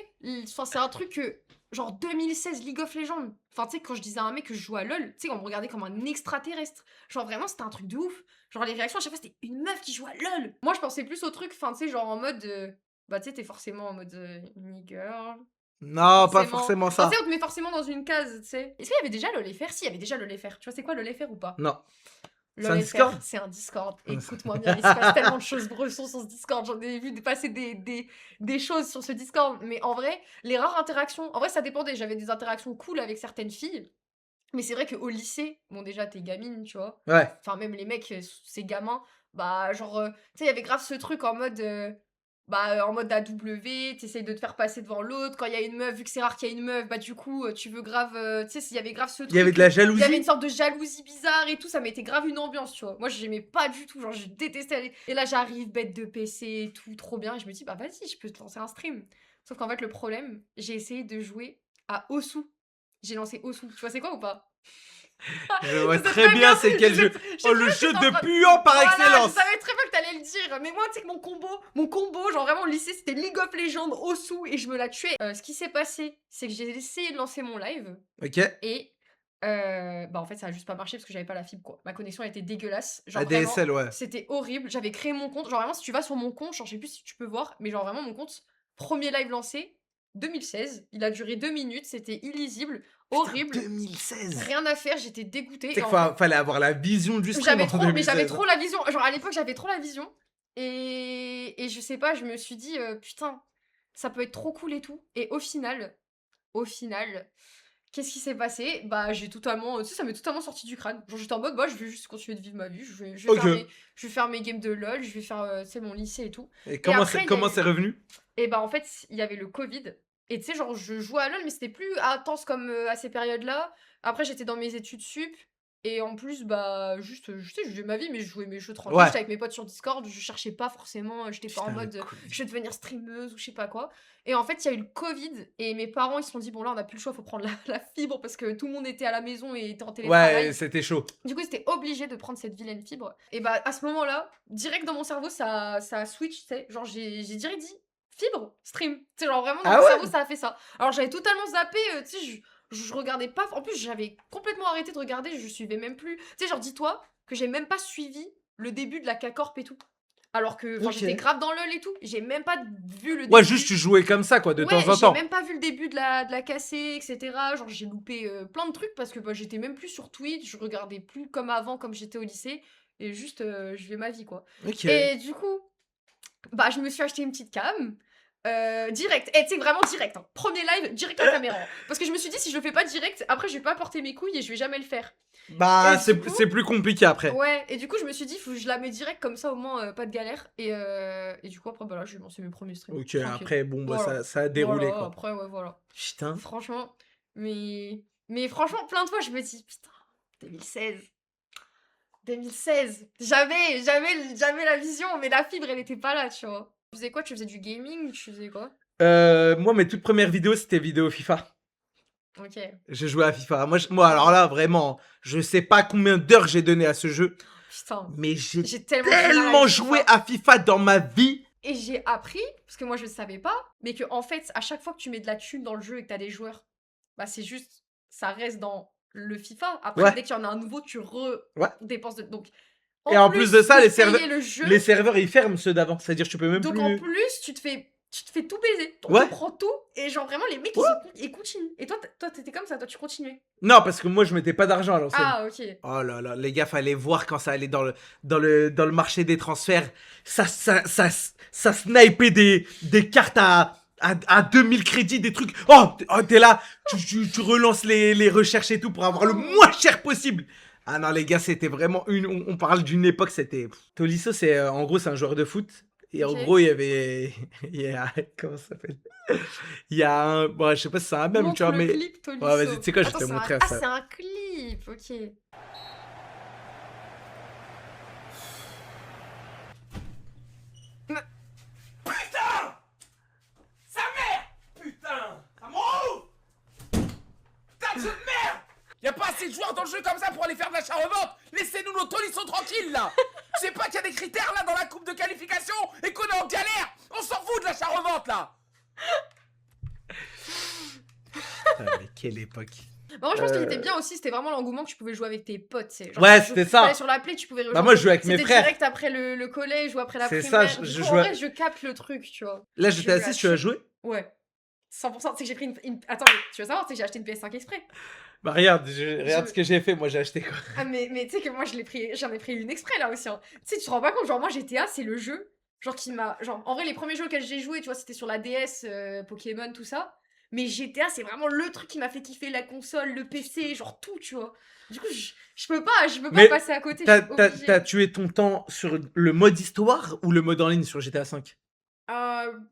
c'est un truc que. Genre 2016 League of Legends. Enfin, tu sais, quand je disais à un mec que je joue à LoL, tu sais, on me regardait comme un extraterrestre. Genre vraiment, c'était un truc de ouf. Genre les réactions à chaque fois, c'était une meuf qui joue à LoL. Moi, je pensais plus au truc, enfin, tu sais, genre en mode. Bah, tu sais, t'es forcément en mode e-girl. Non, pas forcément ça. Enfin, tu sais, on te met forcément dans une case, tu sais. Est-ce qu'il y avait déjà LoLFR? Si, il y avait déjà LoLFR. Tu vois, c'est quoi LoLFR ou pas? Non. C'est un LoLFR, Discord? c'est un Discord. Écoute-moi bien, il se passe tellement de choses bressons sur ce Discord. J'en ai vu passer des choses sur ce Discord. Mais en vrai, les rares interactions. En vrai, ça dépendait. J'avais des interactions cool avec certaines filles. Mais c'est vrai qu'au lycée, bon, déjà, t'es gamine, tu vois. Ouais. Enfin, même les mecs, c'est gamins. Bah, genre, tu sais, il y avait grave ce truc en mode. En mode AW, t'essayes de te faire passer devant l'autre. Quand il y a une meuf, vu que c'est rare qu'il y a une meuf, bah, du coup, tu veux grave. Tu sais, il y avait grave ce truc. Il y avait de la Il y avait jalousie. une sorte de jalousie bizarre et tout, ça mettait grave une ambiance, tu vois. Moi, j'aimais pas du tout, genre, je détestais aller. Et là, j'arrive, bête de PC et tout, trop bien. Et je me dis, bah, vas-y, je peux te lancer un stream. Sauf qu'en fait, le problème, j'ai essayé de jouer à Osu. J'ai lancé Osu. Tu vois, c'est quoi ou pas? Je vois Je sais très bien c'est quel je jeu. sais- je Oh, sais le très jeu bien que de t'es en train- puant par Voilà, excellence. je savais très bien que t'allais le dire. Mais moi, tu sais que mon combo, genre vraiment au lycée, c'était League of Legends, Osu, et je me la tuais. Ce qui s'est passé, c'est que j'ai essayé de lancer mon live, Ok. et bah en fait, ça a juste pas marché parce que j'avais pas la fibre, quoi. Ma connexion était dégueulasse. Genre vraiment, ADSL, ouais. c'était horrible. J'avais créé mon compte. Genre vraiment, si tu vas sur mon compte, genre je sais plus si tu peux voir, mais genre vraiment, mon compte, premier live lancé, 2016. Il a duré 2 minutes, c'était illisible, horrible. 2016. Rien à faire, j'étais dégoûtée. Tu sais et qu'il en fait, fallait avoir la vision du stream j'avais en trop, mais 2016. j'avais trop la vision. Genre à l'époque, j'avais trop la vision. Et je sais pas, je me suis dit, putain, ça peut être trop cool et tout. Et au final, qu'est-ce qui s'est passé? Bah, j'ai totalement, tu sais, ça m'est totalement sorti du crâne. Genre, j'étais en mode, bah, je vais juste continuer de vivre ma vie. Ok. Je vais faire mes games de LoL, je vais faire, tu sais, mon lycée et tout. Et comment après, il y a comment eu- c'est revenu? Et bah, en fait, il y avait le Covid. Et tu sais, genre, je jouais à LoL, mais c'était plus intense comme à ces périodes-là. Après, j'étais dans mes études sup. Et en plus, bah, juste, je sais, je vivais ma vie, mais je jouais mes jeux tranquilles. Ouais. J'étais avec mes potes sur Discord, je cherchais pas forcément, j'étais pas en Putain, le mode, Covid. je vais devenir streameuse ou je sais pas quoi. Et en fait, il y a eu le Covid, et mes parents, ils se sont dit, bon, là, on a plus le choix, faut prendre la fibre, parce que tout le monde était à la maison et était en télétravail. Ouais, c'était chaud. Du coup, c'était obligé de prendre cette vilaine fibre. Et bah, à ce moment-là, direct dans mon cerveau, ça a switch, tu sais. Genre, j'ai direct dit fibre, stream. Tu sais, genre vraiment, dans Ah mon ouais cerveau, ça a fait ça. Alors, j'avais totalement zappé, tu sais, je regardais pas. En plus, j'avais complètement arrêté de regarder, je suivais même plus. Tu sais, genre, dis-toi que j'ai même pas suivi le début de la K-Corp et tout. Alors que Ok. j'étais grave dans LoL et tout. J'ai même pas vu le début. Ouais, juste tu jouais comme ça, quoi, de temps en temps. J'ai même pas vu le début de la cassée, etc. Genre, j'ai loupé plein de trucs parce que bah, j'étais même plus sur Twitch, je regardais plus comme avant, comme j'étais au lycée, et juste, je vivais ma vie, quoi. Ok. Et du coup, bah, je me suis acheté une petite cam. Direct, et tu sais, vraiment direct, hein. Premier live, direct la caméra. Parce que je me suis dit, si je le fais pas direct, après je vais pas porter mes couilles et je vais jamais le faire. Bah, Et du coup- c'est plus compliqué après. Ouais, et du coup, je me suis dit, faut que je la mets direct, comme ça au moins, pas de galère. Et du coup, après, bah là, j'ai lancé mes premiers streams. Ok, tranquille. après, bon, bah, Voilà. ça a déroulé, Voilà, quoi. Après, ouais, voilà. Putain. Franchement, mais franchement, plein de fois, je me dis, putain, 2016. 2016. J'avais la vision, mais la fibre, elle était pas là, tu vois. Tu faisais quoi? Tu faisais du gaming? Tu faisais quoi? Moi, mes toutes premières vidéos, c'était vidéo FIFA. Ok. Je jouais à FIFA. Moi, alors là, vraiment, je sais pas combien d'heures j'ai donné à ce jeu, Putain. mais j'ai J'ai tellement tellement joué à FIFA dans ma vie. Et j'ai appris, parce que moi je ne savais pas, mais que en fait, à chaque fois que tu mets de la thune dans le jeu et que t'as des joueurs, bah c'est juste, ça reste dans le FIFA. Après, Ouais. dès qu'il y en a un nouveau, tu Ouais. dépenses de. Donc, Et en plus de ça, les payer le jeu, Les serveurs, ils ferment ceux d'avant. C'est-à-dire, tu peux même donc plus. en plus, tu te fais tout baiser. On Ouais. te prend tout, et genre vraiment, les mecs, ils continuent. Et toi, t'étais comme ça, toi, tu continuais. Non, parce que moi, je mettais pas d'argent à l'ancienne. Ah, ok. Oh là là, les gars, fallait voir quand ça allait dans le marché des transferts. Ça snipait des cartes à 2000 crédits, des trucs. Oh, t'es là, tu relances les recherches et tout pour avoir le moins cher possible. Ah non, les gars, c'était vraiment on parle d'une époque, c'était. Tolisso, en gros, c'est un joueur de foot. Et en Ok. gros, il y a. Comment ça s'appelle? Il y a un. Bon, je sais pas si c'est un même, tu vois, Montre le mais. clip, Tolisso. Ouais, vas-y, tu sais quoi, je vais Attends, te c'est montrer un... ça. Ah, c'est un clip, ok. Y a pas assez de joueurs dans le jeu comme ça pour aller faire de l'achat-revente. Laissez-nous nos tolissons tranquilles là. Je sais pas qu'il y a des critères là dans la coupe de qualification et qu'on est en galère. On s'en fout de l'achat-revente là. Mais quelle époque. Bah, moi, je pense qu'il était bien aussi, c'était vraiment l'engouement que tu pouvais jouer avec tes potes. Ouais, c'était ça. T'allais sur la play, tu pouvais Bah moi je jouais avec mes C'était frères. direct après le collège ou après la C'est primaire. ça, Du je coup, jouais- En vrai, je capte le truc, tu vois. Là Je j'étais assis, lâche. tu as joué. Ouais. 100%. Tu sais que j'ai pris une... Attends, mais tu veux savoir, tu sais que j'ai acheté une PS5 exprès. Bah regarde, regarde Je- ce que j'ai fait, moi j'ai acheté quoi. Ah, mais tu sais que moi, j'en ai pris une exprès là aussi. Hein. Tu sais, tu te rends pas compte, genre, moi, GTA, c'est le jeu. Genre, qui m'a. Genre, en vrai, les premiers jeux auxquels j'ai joué, tu vois, c'était sur la DS, Pokémon, tout ça. Mais GTA, c'est vraiment le truc qui m'a fait kiffer la console, le PC, genre tout, tu vois. Du coup, je peux pas Mais passer à côté. je suis obligée. T'as tué ton temps sur le mode histoire ou le mode en ligne sur GTA V?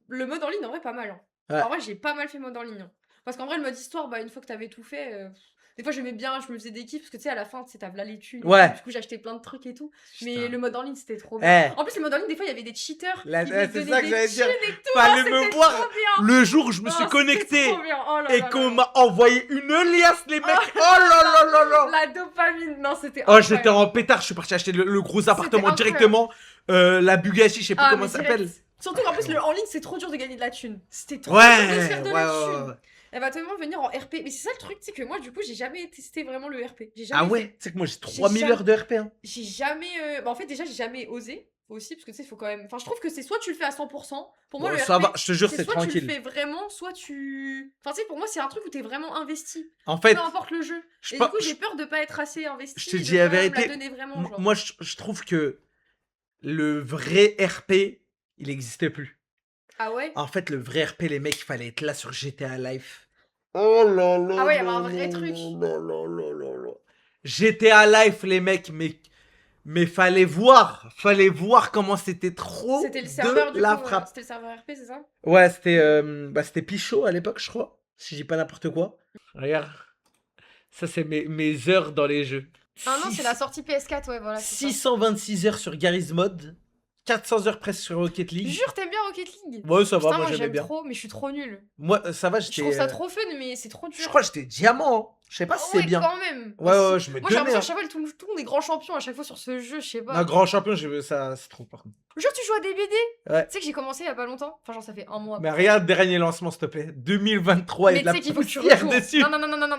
Le mode en ligne, en vrai, pas mal. Hein. Ouais. En vrai, j'ai pas mal fait mode en ligne. Hein. Parce qu'en vrai, le mode histoire, bah, une fois que t'avais tout fait, des fois, j'aimais bien, je me faisais des kiffs, parce que tu sais, à la fin, tu sais, t'as là les thunes. et Ouais. tout, du coup, j'achetais plein de trucs et tout. Mais Putain. le mode en ligne, c'était trop bien. Eh, En plus, le mode en ligne, des fois, il y avait des cheaters. Là, qui ouais, venaient c'est donner ça que des j'allais dire. thunes et tout. Fallait Oh, me c'était voir trop bien. le jour où je me suis Oh, connecté c'était trop bien. Oh là et là qu'on là. m'a envoyé une liasse les mecs. Oh là là là là. La dopamine, non, c'était Oh j'étais incroyable. en pétard, je suis parti acheter le gros appartement incroyable. directement. La Bugatti, je sais plus Ah, comment mais ça direct. s'appelle. Surtout qu'en plus, le en ligne, c'est trop dur de gagner de la thune. C'était trop Ouais, dur de faire de ouais, la ouais, thune. ouais. Elle va tellement venir en RP. Mais c'est ça le truc, c'est que moi, du coup, j'ai jamais testé vraiment le RP. J'ai jamais Ah fait. ouais, tu sais que moi j'ai 3000 jamais- heures de RP. Hein. J'ai jamais. Bah, en fait, déjà, j'ai jamais osé aussi, parce que tu sais, il faut quand même. Enfin, je trouve que c'est soit tu le fais à 100%. Pour moi, Bon, le ça RP, va, je te jure, c'est soit tu le tranquille. fais vraiment, soit tu. Enfin, tu sais, pour moi, c'est un truc où t'es vraiment investi. En fait, Peu importe le jeu. je Et pas- du coup, j'ai peur de pas être assez investi. je te de dis la pas me vérité, donner vraiment, genre. moi je trouve que le vrai RP, il n'existait plus. Ah ouais? En fait, le vrai RP, les mecs, il fallait être là sur GTA Live. Oh là là. Ah ouais, il y avait là un vrai là truc. là là là là là. GTA Live, les mecs, mais fallait voir comment c'était trop C'était le serveur de du la coup, frappe. c'était le serveur RP, c'est ça? Ouais, c'était Pichot à l'époque, je crois. Si je dis pas n'importe quoi. Regarde. Ça, c'est mes heures dans les jeux. Ah non, Six- c'est la sortie PS4, ouais, voilà. c'est ça. 626 heures sur Garry's Mod. 400 heures presque sur Rocket League. Jure, t'aimes bien Rocket League? Ouais, ça va, Putain, moi j'aimais j'aime bien. trop, mais je suis trop nulle. Moi, ça va, Je j'étais. trouve ça trop fun, mais c'est trop dur. Je crois que j'étais diamant. Hein. Je sais pas si c'est Ouais, bien. quand même. Ouais, Aussi. ouais, je me Moi, j'ai donnais. l'impression Hein. à chaque fois, tout le monde est grand champion à chaque fois sur ce jeu, je sais pas. Un grand champion, ça, c'est trop par contre. Jure, tu joues à des BD? Ouais. Tu sais que j'ai commencé il y a pas longtemps. Enfin, genre, ça fait un mois. Mais regarde, dernier lancement, s'il te plaît. 2023 et Mais de la tu sais qu'il faut que tu poussière rejoues. dessus. Non,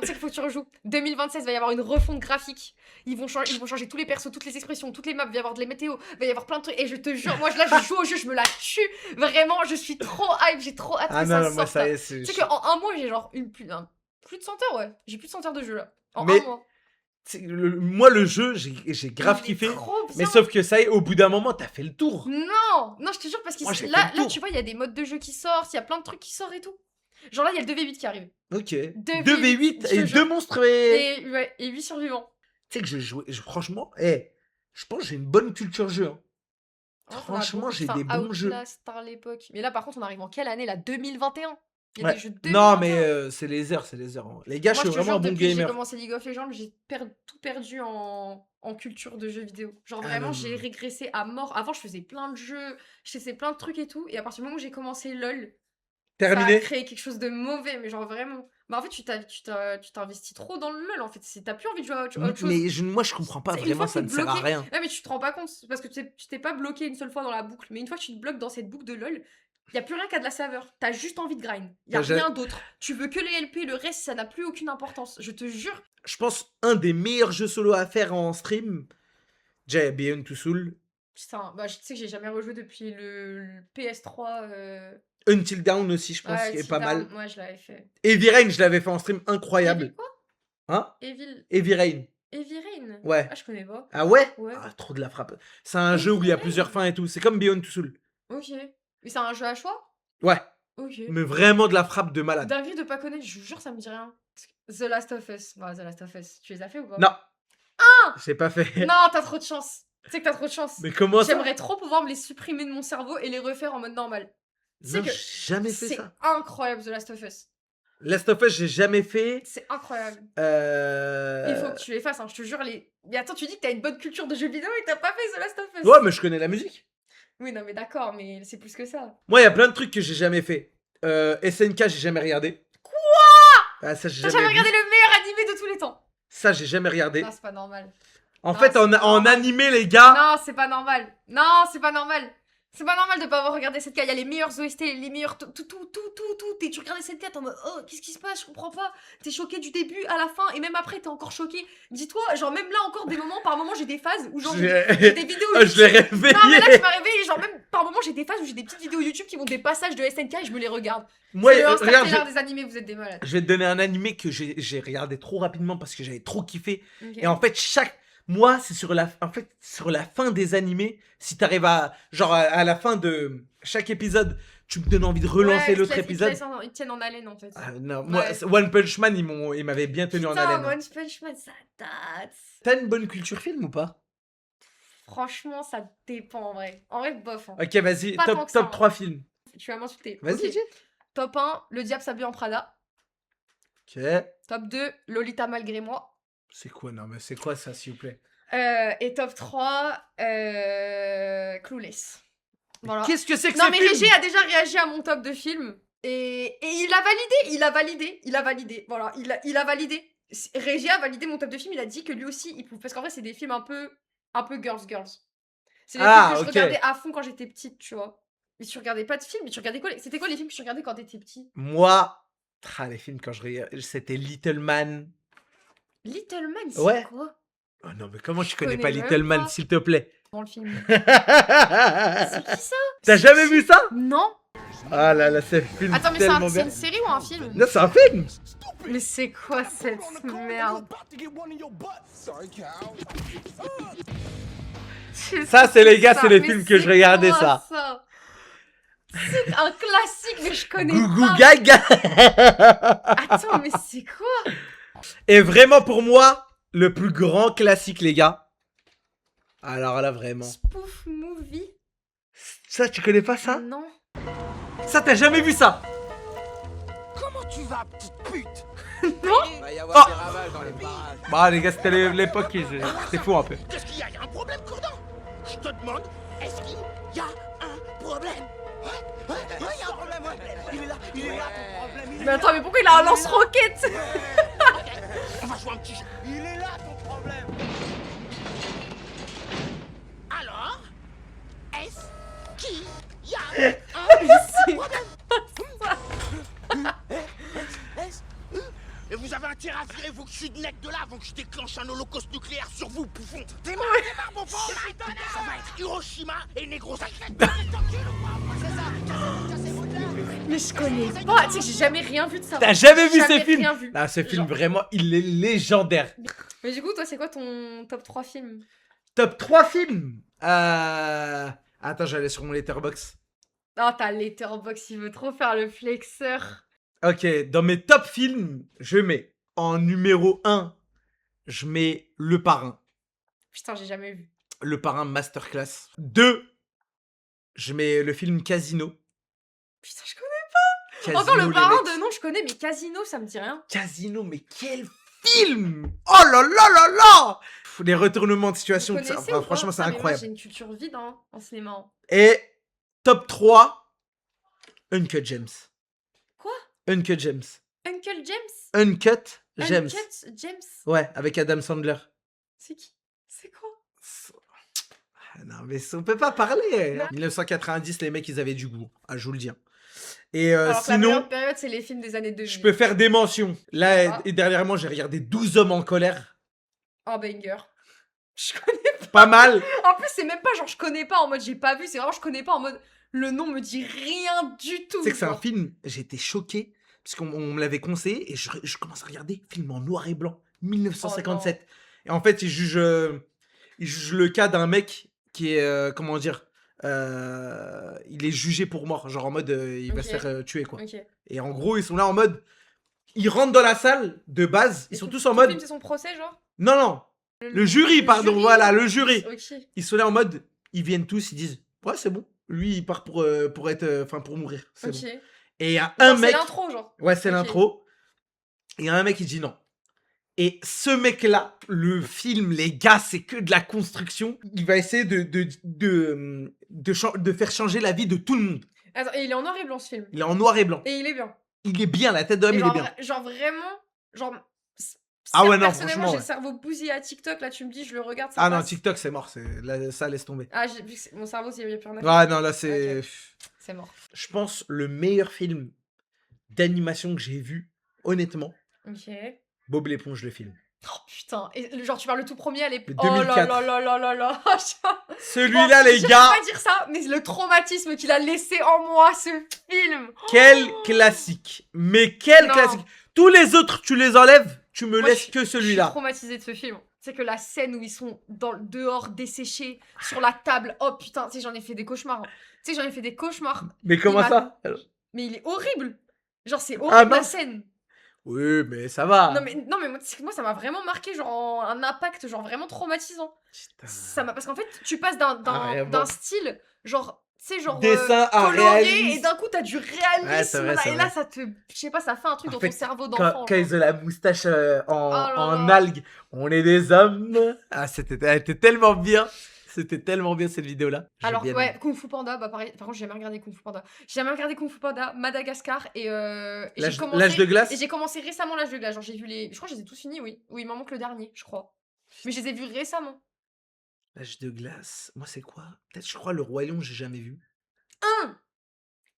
tu sais qu'il faut que tu rejoues. 2027, il va y avoir une refonte graphique. Ils vont changer tous les persos, toutes les expressions, toutes les maps. Il va y avoir de les météos, il va y avoir plein de trucs. Et je te jure, moi là, je joue au jeu, je me la tue. Vraiment, je suis trop hype, j'ai trop hâte Ah que non, ça non, moi sorte. ça là. y est, c'est. Tu sais qu'en un mois, j'ai genre plus de 100 heures, ouais. J'ai plus de 100 heures de jeu là. En Mais un mois. Moi, le jeu, j'ai grave Il est kiffé. trop bien. Mais sauf que ça y est, au bout d'un moment, t'as fait le tour. Non, je te jure, parce que Moi, j'ai fait là, le tour. tu vois, il y a des modes de jeu qui sortent, il y a plein de trucs qui sortent et tout. Genre là, il y a le 2v8 qui arrive. Ok. 2v8, 2v8 je et te jure. 2 monstres. Et... Et 8 survivants. Tu sais que j'ai joué. Franchement, je pense que j'ai une bonne culture jeu. Hein. Ouais, Franchement, j'ai enfin, des bons jeux. Outlast à l'époque. Mais là, par contre, on arrive en quelle année là? 2021. Il y a Ouais. des jeux de Non, 2021. mais c'est les heures, c'est les heures. Hein. Les gars, Moi, je suis te vraiment jure, un bon depuis que j'ai gamer. commencé League of Legends, j'ai tout perdu en culture de jeux vidéo. Genre Ah vraiment, non, j'ai non. régressé à mort. Avant, je faisais plein de jeux, je faisais plein de trucs et tout. Et à partir du moment où j'ai commencé LoL, ça a Terminé. créé quelque chose de mauvais. Mais genre vraiment. Bah en fait, tu t'investis trop dans le LoL. En fait, t'as plus envie de jouer à autre chose. Mais moi, je comprends pas C'est une vraiment, fois ça que ne t'es sert à bloqué- rien. Ouais, mais tu te rends pas compte, parce que tu t'es pas bloqué une seule fois dans la boucle. Mais une fois que tu te bloques dans cette boucle de LoL, y a plus rien qu'à de la saveur. T'as juste envie de grind. Y a J'ai- rien d'autre. Tu veux que les LP, le reste, ça n'a plus aucune importance. Je te jure. Je pense un des meilleurs jeux solo à faire en stream. Déjà, il y a Beyond Two Soul. Putain, bah je sais que j'ai jamais rejoué depuis le PS3. Until Dawn aussi, je pense, Ouais, qui est Till pas mal. Dawn. Ouais, je l'avais fait. Heavy Rain, je l'avais fait en stream incroyable. Evil quoi? Hein Evil. Heavy Rain. Heavy Rain. Ouais. Ah, je connais pas. Ah ouais, Ouais. Ah, trop de la frappe. C'est un jeu où il y a Heavy plusieurs Rain. fins et tout. C'est comme Beyond Two Soul. Ok. Mais c'est un jeu à choix? Ouais, Ok. mais vraiment de la frappe de malade. Dinguerie de pas connaître, je vous jure, ça me dit rien. The Last of Us. Bah, The Last of Us. Tu les as fait ou pas? Non. Ah j'ai pas fait. Non, t'as trop de chance. Tu sais que t'as trop de chance. Mais comment ça J'aimerais trop pouvoir me les supprimer de mon cerveau et les refaire en mode normal. Non, que j'ai jamais fait C'est ça. incroyable, The Last of Us. Last of Us, j'ai jamais fait. C'est incroyable. Euh... Il faut que tu les fasses, hein, je te jure. Mais attends, tu dis que t'as une bonne culture de jeux vidéo et t'as pas fait The Last of Us. Ouais, mais je connais la musique. Oui, non, mais d'accord, mais c'est plus que ça. Moi, il y a plein de trucs que j'ai jamais fait. SNK, j'ai jamais regardé. Quoi? Ah, ça, j'ai T'as jamais jamais vu. regardé le meilleur animé Ça, j'ai jamais regardé. Non, c'est pas normal. En non, fait, c'est en, pas en normal. animé, les gars. Non, c'est pas normal. Non, c'est pas normal. C'est pas normal de pas avoir regardé cette carte. Il y a les meilleurs OST, les meilleurs. Tout. Tu regardais cette carte en mode oh, qu'est-ce qui se passe? Je comprends pas. T'es choqué du début à la fin et même après, t'es encore choqué. Dis-toi, genre, même là encore, des moments, par moments, j'ai des phases où genre, j'ai des vidéos. Oh, je l'ai YouTube. réveillé. Non, mais là, tu m'as réveillé. Genre, même par moments, j'ai des phases où j'ai des petites vidéos YouTube qui montrent des passages de SNK et je me les regarde. Moi, C'est le regarde, Interstellar des animés, vous êtes des malades. je vais te donner un animé que j'ai regardé trop rapidement parce que j'avais trop kiffé. Ok. Et en fait, moi, c'est sur la fin des animés, si t'arrives à la fin de chaque épisode, tu me donnes envie de relancer Ouais, l'autre épisode. Ils tiennent en haleine en fait. Ah, non, Ouais. moi, One Punch Man, ils m'avaient bien tenu en Putain, haleine. One Punch Man, ça date. T'as une bonne culture film ou pas? Franchement, ça dépend en vrai. En vrai, bof. Hein. Ok, vas-y, Pas tant top que ça, hein. 3 films. Tu vas m'insulter. Vas-y, Ok. dis. Top 1, Le Diable s'habille en Prada. Ok. Top 2, Lolita malgré moi. C'est quoi, non, mais c'est quoi ça, s'il vous plaît? Et top 3, Clueless. Voilà. Qu'est-ce que c'est que Non ce mais film? Régis a déjà réagi à mon top de film. Et il a validé. Voilà, il a validé. Régis a validé mon top de film, il a dit que lui aussi, il pouvait. Parce qu'en vrai, c'est des films un peu girls. C'est des Ah, films que ok. je regardais à fond quand j'étais petite, tu vois. Mais tu regardais pas de films, mais tu regardais quoi? C'était quoi les films que tu regardais quand t'étais petit? Moi, les films quand je regardais, c'était Little Man. Little Man, c'est Ouais. quoi Oh non, mais comment tu connais connais pas même Little Man, pas. s'il te plaît? dans le film? T'as C'est qui ça? jamais vu ça? Non. Ah là là, c'est un film Attends, mais tellement c'est bien. une série ou un film? Non, c'est un film. Mais c'est quoi cette merde? Ça, c'est les gars, c'est les Mais films que je c'est regardais, quoi ça. C'est un classique, mais je connais Gougou pas. Gaga. Attends, mais c'est quoi? Et vraiment, pour moi, le plus grand classique, les gars. Alors là, vraiment. Spoof movie? Ça, tu connais pas ça? Non. Ça, t'as jamais vu ça? Comment tu vas, petite pute? Non. Va y Oh. avoir des ravages dans les parages. Bah, les gars, c'était l'époque, c'était fou un peu. Qu'est-ce qu'il y a? Y a un problème, Courdin? Je te demande, est-ce qu'il y a un problème? Ouais, y a un problème, ouais. Il est là ton problème. Mais attends, mais pourquoi il a un lance-roquette? On va jouer un petit jeu. Il est là ton problème. Alors, est-ce qu'il y a un problème? Et vous avez intérêt à virer vos culs de nec de là avant que je déclenche un holocauste nucléaire sur vous, bouffon. Démarre, mon pauvre. Ça va être Hiroshima et Negrosaki. Mais je connais pas. Tu sais que j'ai jamais rien vu de ça. T'as jamais vu Jamais ces films? rien vu. Ah, ce film, Genre. vraiment, il est légendaire. Mais du coup, toi, c'est quoi ton top 3 films? Top 3 films. Attends, j'allais sur mon letterbox. Oh, t'as Letterboxd, il veut trop faire le flexeur. Ok, dans mes top films, je mets en numéro 1, je mets Le Parrain. Putain, j'ai jamais vu. Le Parrain Masterclass. 2, je mets le film Casino. Putain, je connais. Casino, Encore le les parrain mecs. de nom, je connais, mais Casino, ça me dit rien. Casino, mais quel film! Oh là là là là! Les retournements de Vous situation, connaissez enfin, ou pas? franchement, c'est Ah, mais moi, incroyable. j'ai une culture vide hein, en cinéma. Hein. Et top 3, Uncut Gems. Quoi? Uncut Gems. Uncle James? Uncut Gems. Uncut James? Ouais, avec Adam Sandler. C'est qui? C'est quoi? Ah non, mais on peut pas parler. Non. 1990, les mecs, ils avaient du goût. Ah, je vous le dis. Et Alors que la sinon, meilleure période, c'est les films des années 2000. je peux faire des mentions. Là, Ah. et dernièrement, j'ai regardé 12 hommes en colère. Oh, banger. Je connais Pas mal. pas. En plus, c'est même pas genre je connais pas en mode j'ai pas vu, c'est vraiment je connais pas en mode le nom me dit rien du tout. Tu sais que c'est un genre. film, j'étais choqué. Parce qu'on me l'avait conseillé. Et je commence à regarder. Film en noir et blanc. 1957. Et en fait, il juge le cas d'un mec qui est. Comment dire il est jugé pour mort. Genre en mode. Il va Ok. se faire tuer, quoi. Ok. Et en gros, ils sont là en mode. Ils rentrent dans la salle de base. Ils sont tous en Ton mode. film, c'est son procès, genre? Non, non. Le jury, pardon. jury. Voilà, le jury. Ok. Ils sont là en mode. Ils viennent tous. Ils disent. Ouais, c'est bon. Lui, il part pour être. Enfin, pour mourir. C'est Ok. bon. Et il y a Genre, un c'est mec. l'intro, genre. Ouais, c'est Ok. l'intro. Et il y a un mec qui dit non. Et ce mec-là, le film, les gars, c'est que de la construction. Il va essayer de faire changer la vie de tout le monde. Attends, et il est en noir et blanc ce film. Il est en noir et blanc. Et il est bien. Il est bien, la tête d'homme, Et il est genre, bien. genre vraiment, genre Ah ouais, non, Personnellement, franchement, j'ai ouais. le cerveau bousillé à TikTok. Là, tu me dis, je le regarde. Ça Ah non, passe. TikTok, c'est mort. Là, ça laisse tomber. Ah, vu que mon cerveau, il n'y a plus rien à faire. Ah non, là, c'est. Ok. C'est mort. Je pense le meilleur film d'animation que j'ai vu, honnêtement, Ok. Bob l'éponge, le film. Oh putain. Et, genre, tu parles le tout premier à l'époque. Le Oh là 2004. là là là là là. Celui-là, Bon, les je gars, vais pas dire ça, mais le traumatisme qu'il a laissé en moi, ce film. quel classique. Mais quel Non. classique. Tous les autres, tu les enlèves, tu me Moi, laisses que Je suis celui-là. traumatisée de ce film. C'est que la scène où ils sont dehors desséchés sur la table. Oh putain, tu sais, j'en ai fait des cauchemars. Hein. Tu sais, j'en ai fait des cauchemars. Mais comment m'a- ça? Mais il est horrible. Genre, c'est Ah, horrible la mince. scène. Oui, mais ça va. Non, mais moi, c'est que moi, ça m'a vraiment marqué. Genre, un impact, genre, vraiment traumatisant. Putain. Ça m'a... Parce qu'en fait, tu passes d'un vraiment. style, genre, tu sais, genre. Dessin à coloré, réalisme. et d'un coup, t'as du réalisme. Ouais, c'est vrai, là, c'est et là, vrai. ça te. Je sais pas, ça fait un truc En dans fait, ton cerveau Quand, d'enfant. quand genre. ils ont la moustache là en là. algues, on est des hommes. Ah, elle était tellement bien. C'était tellement bien cette vidéo-là. J'ai Alors, bien ouais, aimé. Kung Fu Panda, bah pareil. Par contre, j'ai jamais regardé Kung Fu Panda. J'ai jamais regardé Kung Fu Panda, Madagascar et j'ai commencé. L'âge de glace. Et j'ai commencé récemment l'âge de glace. Genre, j'ai vu les. Je crois que je les ai tous finis, oui. Oui, il m'en manque le dernier, je crois. Mais je les ai vus récemment. L'âge de glace. Moi, c'est quoi? Peut-être, je crois, le Roi Lion, j'ai jamais vu.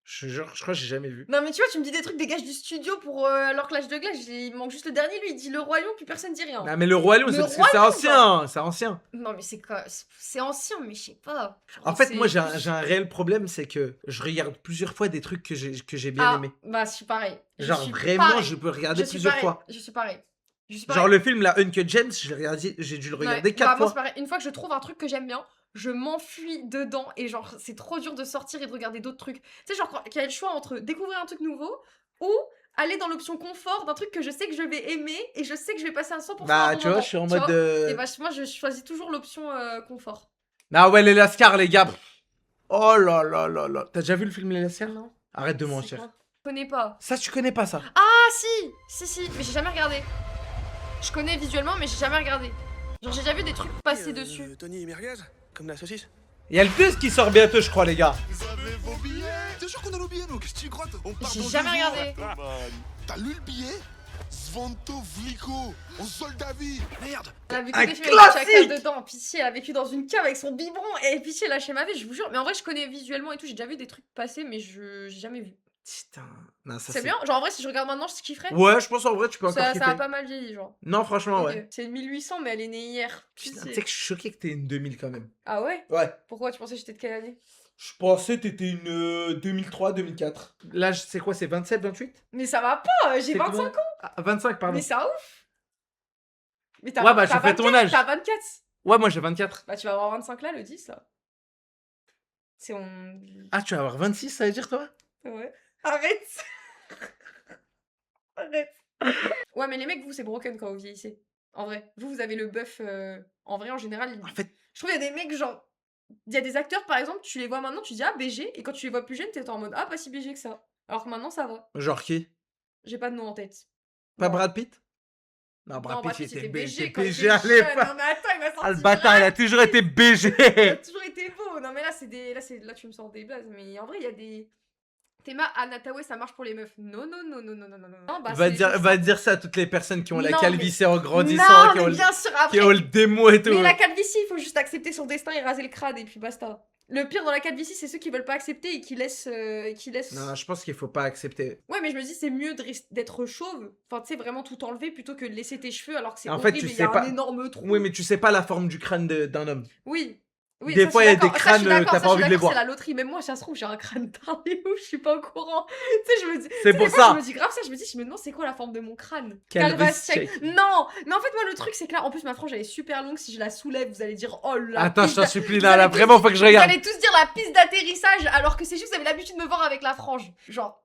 Je crois que j'ai jamais vu. Non, mais tu vois, tu me dis des trucs, des gages du studio pour. Alors que l'âge de glace, il manque juste le dernier. Lui, il dit le Roi Lion, puis personne dit rien. Ah, mais le Roi Lion, Le c'est parce que Roi c'est Lion, ancien. C'est ancien. Non, mais c'est quoi? C'est ancien, mais je sais pas. En fait, moi, j'ai un réel problème, c'est que je regarde plusieurs fois des trucs que j'ai bien aimés. Bah, je suis pareil. Genre, suis vraiment, pareil. je peux regarder Je suis plusieurs pareil. fois. Je suis pareil. Je suis pareil. Genre, le film, la Uncut Gems, j'ai dû le regarder Ouais, 4 bah, moi, fois. c'est pareil. Une fois que je trouve un truc que j'aime bien, je m'enfuis dedans et genre c'est trop dur de sortir et de regarder d'autres trucs. Tu sais, genre qu'il y a le choix entre découvrir un truc nouveau ou aller dans l'option confort d'un truc que je sais que je vais aimer et je sais que je vais passer un 100% un Bah, bon tu vois, moment, je suis en tu mode. vois. Et bah moi je choisis toujours l'option confort. Ah ouais, les Lascars, les gars. Oh là là là là. T'as déjà vu le film Les Lascars? Non. Arrête de C'est mentir. quoi? Je connais pas. Ça, tu connais pas ça? Ah si, mais j'ai jamais regardé. Je connais visuellement mais j'ai jamais regardé. Genre j'ai déjà vu des trucs passer dessus. Tony merguez, comme la saucisse. Il y a le 2 qui sort bientôt, je crois, les gars. Vous avez vos billets? T'es sûr qu'on a nos billets, nous? Qu'est-ce que tu crois? On part J'ai dans jamais 2 jours. regardé. T'as lu le billet? Svanto Vliko, on Soldavi. Merde. Elle a vécu Un des films avec classique. Chaka dedans. Pitié, elle a vécu dans une cave avec son biberon et Pitié lâché ma vie, je vous jure. Mais en vrai, je connais visuellement et tout. J'ai déjà vu des trucs passer, mais j'ai jamais vu. Putain. Non, ça, C'est bien. Genre en vrai, si je regarde maintenant, je kifferais. Ouais, je pense en vrai, tu peux encore Ça kiffer. a pas mal vieilli, genre. Non, franchement, Ok. ouais. C'est 1800, mais elle est née hier. Putain, Pitié. tu sais que je suis choqué que t'aies une 2000 quand même. Ah ouais? Ouais. Pourquoi tu pensais que j'étais de quelle année? Je pensais que t'étais une 2003, 2004. Là, c'est quoi, c'est 27, 28? Mais ça va pas, j'ai C'est 25 combien? ans. Ah, 25, pardon. Mais ça ouf. Mais t'as Ouais, bah, t'as j'ai fait ton 24, âge. T'as 24. Ouais, moi j'ai 24. Bah tu vas avoir 25 là, le 10 là. C'est on. Ah, tu vas avoir 26, ça veut dire toi? Ouais. Arrête. Arrête. Ouais, mais les mecs, vous, c'est broken quand vous vieillissez. En vrai. Vous avez le buff. En vrai, en général. En fait, Je trouve qu'il y a des mecs, genre. Il y a des acteurs, par exemple, tu les vois maintenant, tu dis ah, BG. Et quand tu les vois plus jeunes, t'es en mode ah, pas si BG que ça. Alors que maintenant, ça va. genre qui? J'ai pas de nom en tête. Pas Non. Brad Pitt? Non, Brad Non, Pitt, Brad Pitt, il était c'était BG BG. quand il BG était à jeune. l'époque. Non, mais attends, il m'a sorti. Ah, le bâtard, il a toujours été BG. Il a toujours été beau. Non, mais là, c'est des. Là, tu me sors des blazes. Mais en vrai, il y a des. Théma Anatawe, ça marche pour les meufs. Non, non, non, non, non, non, non. Non, bah, Va c'est dire, juste va ça. dire ça à toutes les personnes qui ont la Non, calvitie en Non, grandissant, qui, mais ont bien sûr, qui après. ont le démo et tout. Mais la calvitie, il faut juste accepter son destin et raser le crâne et puis basta. Le pire dans la calvitie, c'est ceux qui veulent pas accepter et qui laissent. Non, je pense qu'il faut pas accepter. Ouais, mais je me dis, c'est mieux d'être chauve. Enfin, tu sais, vraiment tout enlever plutôt que de laisser tes cheveux alors que c'est En fait, horrible tu et il y sais a pas- un énorme trou. Oui, mais tu sais pas la forme du crâne d'un homme. Oui. Oui, Des ça, fois, je il y suis a des d'accord. Ça, je suis crânes, d'accord, t'as ça, pas je envie suis de les d'accord, voir. C'est la loterie. Même moi, ça se trouve, j'ai un crâne taré ouf, je suis pas au courant. Tu sais, je me dis. C'est tu sais, pour des fois, ça. Je me dis grave ça, je me demande c'est quoi la forme de mon crâne. Calvas Calvas check. check. Non, mais en fait, moi, le truc, c'est que là, en plus, ma frange, elle est super longue. Si je la soulève, vous allez dire, oh la Attends, je piste t'en d'a- supplie, Vous là, allez tous- vraiment, faut que je Vous regarde. allez tous dire la piste d'atterrissage, alors que c'est juste, vous avez l'habitude de me voir avec la frange. Genre.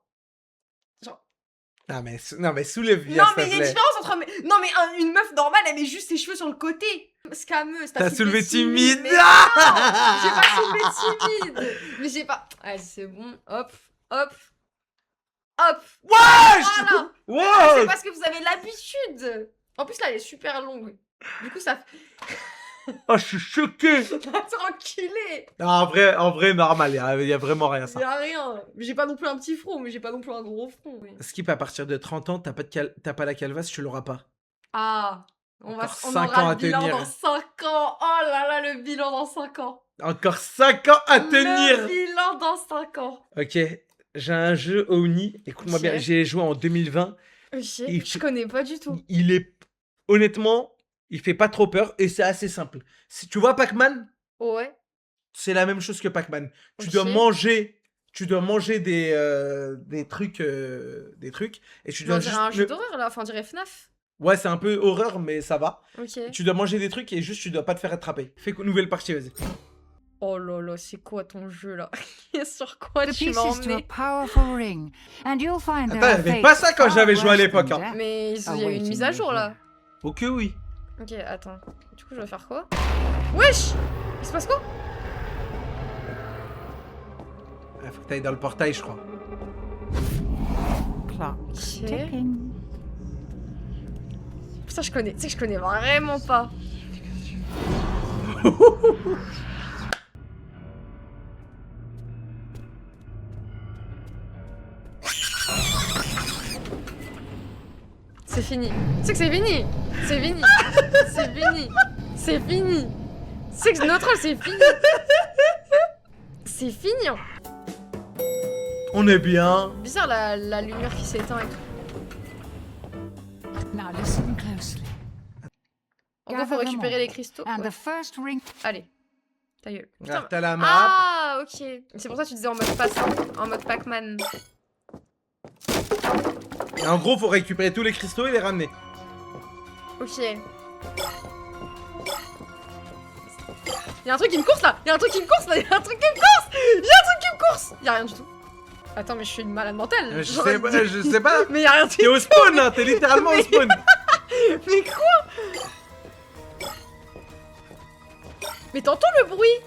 Non, mais soulève bien, Non, s'il mais te il y a une plaît. différence entre. Non, mais une meuf normale, elle met juste ses cheveux sur le côté. Scameuse, T'as soulevé timide. Mais non, j'ai pas soulevé timide. Mais j'ai pas. Allez, c'est bon. Hop, hop, hop. Wesh! Voilà. Wow! C'est parce que vous avez l'habitude. En plus, là, elle est super longue. Du coup, ça Oh, je suis choqué. tranquillé. Non, en vrai, normal, il y a vraiment rien, ça. Y'a rien. Mais j'ai pas non plus un petit front, mais j'ai pas non plus un gros front. Oui. Skip, à partir de 30 ans, t'as pas la calvasse, tu l'auras pas. Ah, on Encore on 5 aura ans le à bilan tenir. dans 5 ans. Oh là là, le bilan dans 5 ans. Encore 5 ans à Le tenir. bilan dans 5 ans. Ok, j'ai un jeu Oni. Écoute-moi Ok. bien, j'ai joué en 2020. Ok, Il je fait- connais pas du tout. Il est... Honnêtement, il fait pas trop peur et c'est assez simple. Si tu vois Pac-Man, Ouais. c'est la même chose que Pac-Man. Tu Ok. dois manger... Tu dois manger des trucs et tu On dois dirait juste un jeu ne- d'horreur là, enfin on dirait FNAF. Ouais, c'est un peu horreur mais ça va. Ok. Tu dois manger des trucs et juste tu dois pas te faire attraper. Fais nouvelle partie, vas-y. Oh là là, c'est quoi ton jeu là? Sur quoi The tu m'as pieces to a emmené? powerful ring, and you'll find Attends, there il y are avait fates pas ça quand far j'avais joué à worse l'époque, than hein. death. Mais il y a eu une mise à jour là. Ok, oui. Ok, attends. Du coup, je dois faire quoi? Wesh! Il se passe quoi? Ah, faut que t'ailles dans le portail, je crois. Clock Ok. ticking. Putain, je connais. Tu sais que je connais vraiment pas. C'est fini. Tu sais que c'est fini. C'est fini. C'est fini. C'est fini. Tu sais que notre rôle, c'est fini. C'est fini. Hein. On est bien. Bizarre la lumière qui s'éteint et tout. Now listen closely. En gros, faut récupérer les cristaux. And Ouais. the first ring. Allez. Ta gueule. Ah, Putain. t'as la map. Ah, ok. C'est pour ça que tu disais en mode passant, en mode Pac-Man. Et en gros, faut récupérer tous les cristaux et les ramener. Ok. Y'a un truc qui me course là. Y'a un truc qui me course là. Y'a un truc qui me course. Y'a un truc qui me course. Y'a rien du tout. Attends, mais je suis une malade mentale. Je J'aurais sais pas, dit- je sais pas. Mais y'a rien du T'es au spawn, hein, t'es littéralement au spawn. Mais quoi? Mais t'entends le bruit?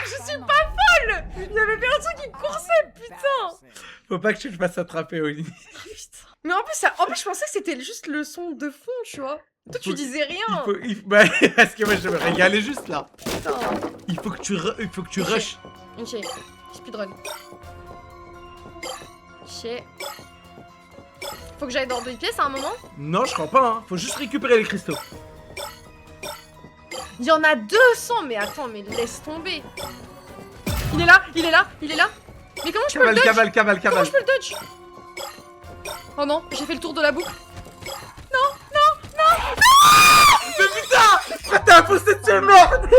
Je suis pas folle! Il y avait bien un truc qui me coursait, putain! Faut pas que tu te fasses attraper, Oli. Putain. Mais en plus, je pensais que c'était juste le son de fond, tu vois. Toi, tu Faut- disais rien. Bah, parce que moi, je me régalais juste là. Putain. Il faut que tu rush. Ok, speedrun. Ok. Faut que j'aille dans deux pièces à un moment. Non, je crois pas, hein. Faut juste récupérer les cristaux. Il y en a 200, mais attends, mais laisse tomber. Il est là, il est là, il est là. Mais comment je peux le dodge? Cavale. Comment je peux le dodge? Oh non, j'ai fait le tour de la boucle. Mais putain! Pourquoi t'as poussé dessus, merde?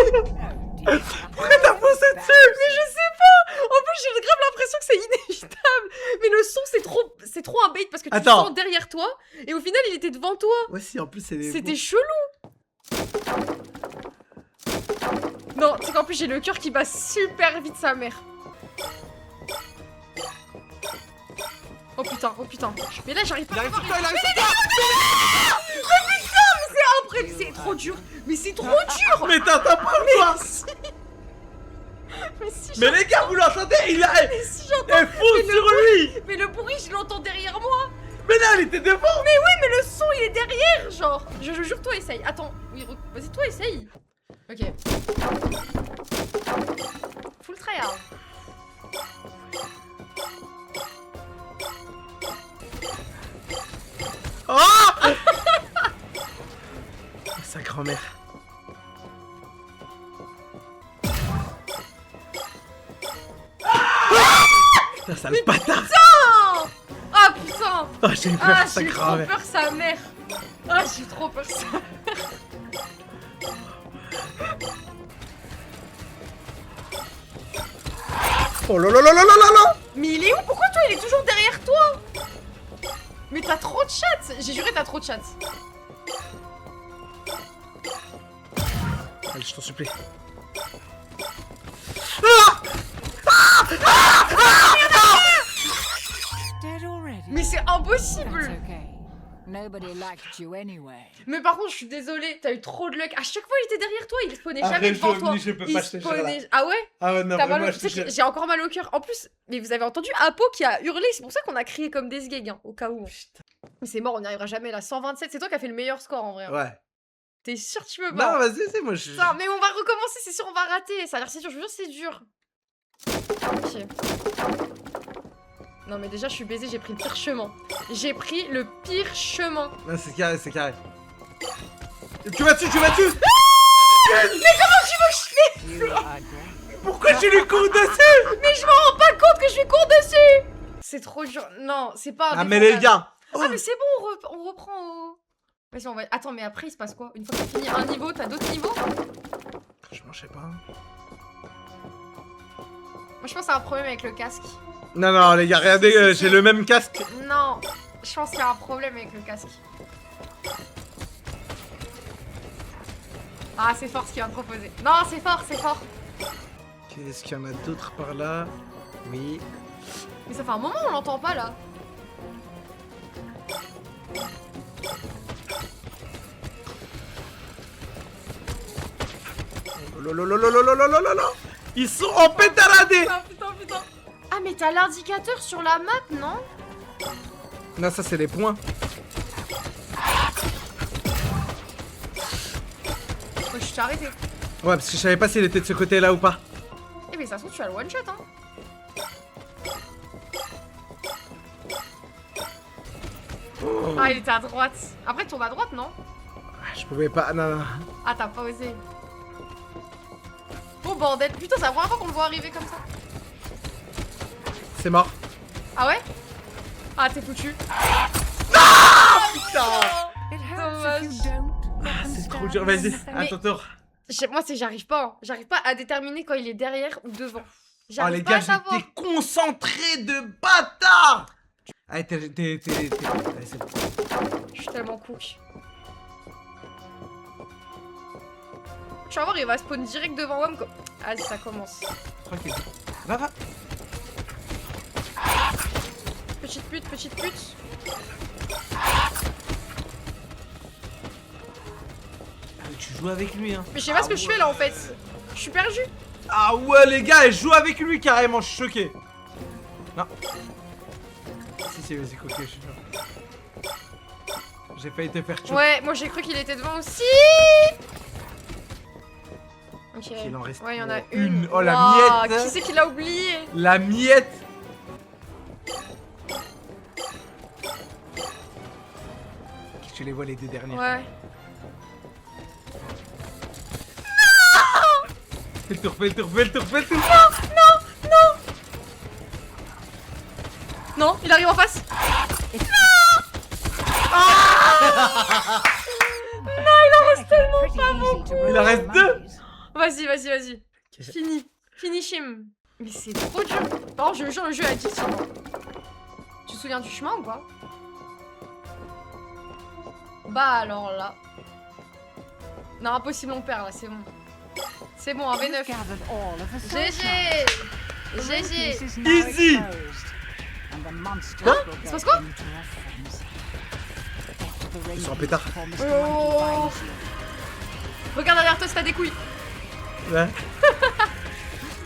Pourquoi t'as poussé dessus? Mais je sais pas. En plus, j'ai grave l'impression que c'est inévitable. Mais le son, c'est trop un bait parce que tu Attends. sens derrière toi et au final, il était devant toi. Ouais, si, en plus, c'est des. C'était chelou. Non, c'est qu'en plus, j'ai le cœur qui bat super vite sa mère. Oh putain. Mais là, j'arrive pas à voir. il arrive sur toi! Après, mais c'est trop dur. Mais c'est trop dur. Mais t'entends pas ou quoi? Mais si, Mais les gars, vous l'entendez? Il a. mais si j'entends. Elle fonce sur lui! Mais le bruit, je l'entends derrière moi. Mais là, elle était devant! Mais le son, il est derrière, genre. Je jure, toi, essaye. Attends. Oui, vas-y, toi, essaye. Ok. Full tryhard. Oh! Sa grand-mère. Putain, sale bâtard! Ah putain. Oh, j'ai eu peur, Ah, sa j'ai trop grand-mère. peur sa mère. Ah, j'ai trop peur sa mère. Oh là là là là là là là! Mais il est où? Pourquoi toi, il est toujours derrière toi? Mais t'as trop de chat. J'ai juré, t'as trop de chat. Allez, je t'en supplie. Dead already. Mais c'est That's impossible. okay. Nobody liked you anyway. Mais par contre, je suis désolée, t'as eu trop de luck. À chaque fois, il était derrière toi, il spawnait Arrête, jamais devant je- toi. je peux Il pas, je te jure, là. spawnait. Ah ouais? Ah ouais, non, T'as mal vraiment, au... je Tu te sais que jure. j'ai encore mal au cœur. En plus, mais vous avez entendu Apo qui a hurlé, c'est pour ça qu'on a crié comme des sgegs, hein, au cas où. Mais c'est mort, on n'y arrivera jamais là. 127, c'est toi qui as fait le meilleur score en vrai. hein. Ouais. T'es sûr que tu veux Non, pas? vas-y, c'est moi, je. Putain, mais on va recommencer, c'est sûr, on va rater. Ça a l'air si dur, je vous jure, c'est dur. Ok. Non mais déjà je suis baisée, j'ai pris le pire chemin. J'ai pris le pire chemin. Non, c'est carré, c'est carré. Tu vas dessus, tu vas dessus. You are great. Pourquoi tu lui cours dessus? Mais je me rends pas compte que je lui cours dessus. C'est trop dur. Non, c'est pas un Ah mais les défendage. gars. Ah mais c'est bon, on reprend au... Vas-y, on va... Attends, mais après il se passe quoi? Une fois que t'as fini un niveau, t'as d'autres niveaux? Franchement, je sais pas. Moi je pense que c'est un problème avec le casque. Non, non, les gars, regardez, j'ai le même casque. Non, je pense qu'il y a un problème avec le casque. Ah, c'est fort ce qu'il vient de proposer. Non, c'est fort, c'est fort. Qu'est-ce qu'il y en a d'autres par là? Oui. Mais ça fait un moment on l'entend pas là. Lololololololololololo. Ils sont en pétaradé. Putain, putain, putain. Ah, mais t'as l'indicateur sur la map, non? Non, ça c'est les points. Oh, je suis arrêté. Ouais, parce que je savais pas s'il était de ce côté-là ou pas. Eh, mais ça se trouve, tu as le one shot, hein. Ah, il était à droite. Après, tourne à droite, non? Ah, je pouvais pas. Non, non. Ah, t'as pas osé. Oh bordel. Putain, c'est la première fois qu'on le voit arriver comme ça. C'est mort. Ah ouais? Ah, t'es foutu. Putain. It hurts if you don't. Ah, c'est trop dur, vas-y. À ton tour. Moi, c'est j'arrive pas. Hein. J'arrive pas à déterminer quand il est derrière ou devant. Oh, J'arrive les pas gars, à savoir. j'étais concentré de bâtard. Allez, Allez, c'est bon. Je suis tellement cook. Tu vas voir, il va spawn direct devant WAM. Vas-y, ça commence. Tranquille. Va. Petite pute, petite pute. Ah, tu joues avec lui, hein. Mais je sais pas ce que je fais là en fait. Je suis perdu. Ah ouais, les gars, elle joue avec lui carrément, je suis choqué. Non. Si, vas-y, coquet, je suis sûr. J'ai failli te faire choquer. Ouais, moi j'ai cru qu'il était devant aussi. Ok. Il en reste Ouais, il y en a une. une. Oh, la Waouh, miette. Qui c'est qui l'a oublié? La miette. Tu les vois les deux derniers. Ouais. Fais le tour. Non, il arrive en face. Il en reste deux. Vas-y. Fini. Finish him. Mais c'est trop dur. Par contre, je jure, le jeu est addictif. Tu te souviens du chemin ou pas? Bah alors là. Non, impossible, on perd là, c'est bon. C'est bon, un V9. GG. Easy. Hein? Il se passe quoi? Ils sont en pétard. Oh. Regarde derrière toi si t'as des couilles. Ouais.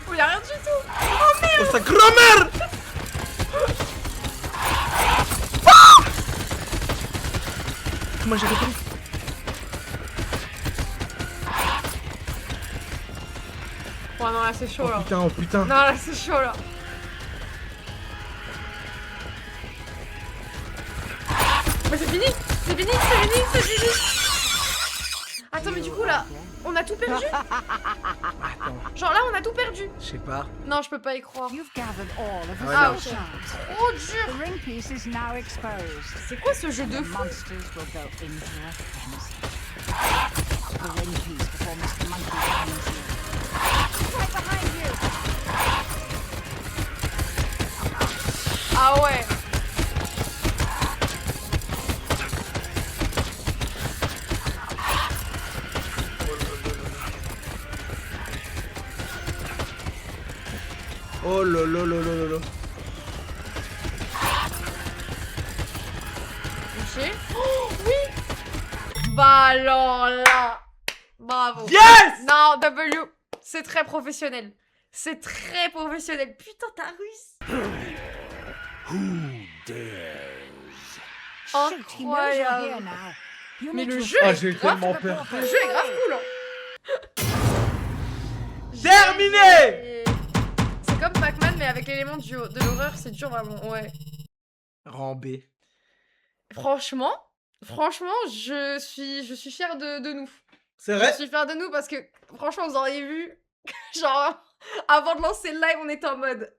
Oh, y'a rien du tout. Oh, sa grand-mère. Comment j'ai répondu? Oh non, là c'est chaud là. Oh putain. Non, là c'est chaud là. Mais c'est fini. Attends, mais du coup là, on a tout perdu. Genre là, on a tout perdu. Je sais pas. Non, je peux pas y croire. You've gathered all of the Ah, soul ok. shards. Trop The dur. ring piece is now exposed. C'est quoi ce jeu The de fou? monsters will go into a frenzy. The ring piece before Mr. Monkey finds you. Right behind you. Ah ouais. Oh lolo. Touché. Oh, oui. Bah alors là. Bravo. Yes. Non, W. C'est très professionnel. C'est très professionnel. Putain, t'as réussi. Shoot, he knows you're here Incroyable. now. You Mais need le to jeu Ah, est j'ai grave. tellement peur. Le jeu est grave cool. Hein. Terminé. C'est comme Pac-Man mais avec avec l'élément de l'horreur, c'est dur vraiment, ouais. Rambé. Franchement, je suis fière de nous. C'est Je vrai? suis fière de nous parce que, franchement, vous auriez vu, genre, avant de lancer le live, on était en mode,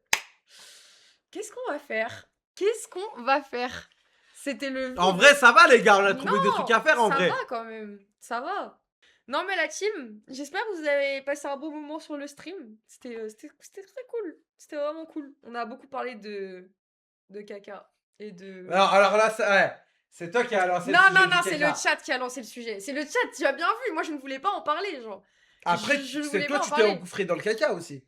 qu'est-ce qu'on va faire? Qu'est-ce qu'on va faire? C'était le vide. En vrai, ça va, les gars. On a trouvé des Non, trucs à faire, en vrai. Ça va quand même, ça va. Non mais la team, j'espère que vous avez passé un bon moment sur le stream. C'était très cool. C'était vraiment cool. On a beaucoup parlé de caca et de... Alors là, ouais. C'est toi qui as lancé Non, le sujet non, du non, c'est le caca. chat qui a lancé le sujet. C'est le chat, tu as bien vu. Moi, je ne voulais pas en parler, genre. Après, je ne c'est voulais toi, pas tu en t'es parler. engouffré dans le caca aussi.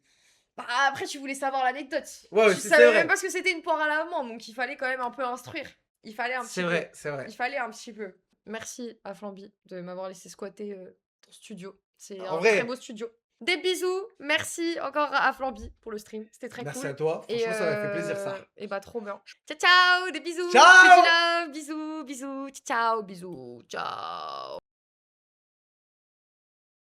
Bah, après, tu voulais savoir l'anecdote. Ouais, Tu c'est savais vrai. même pas ce que c'était une poire à lavement, donc il fallait quand même un peu instruire. Il fallait un petit C'est peu. vrai, c'est vrai. Il fallait un petit peu. Merci à Flamby de m'avoir laissé squatter ton studio. C'est En un vrai. très beau studio. Des bisous. Merci encore à Flamby pour le stream. C'était très Merci cool. à toi. Franchement, ça m'a fait plaisir, ça. Et bah, trop bien. Ciao, ciao. Des bisous. Ciao. Petit love. Bisous, bisous. Ciao, bisous. Ciao.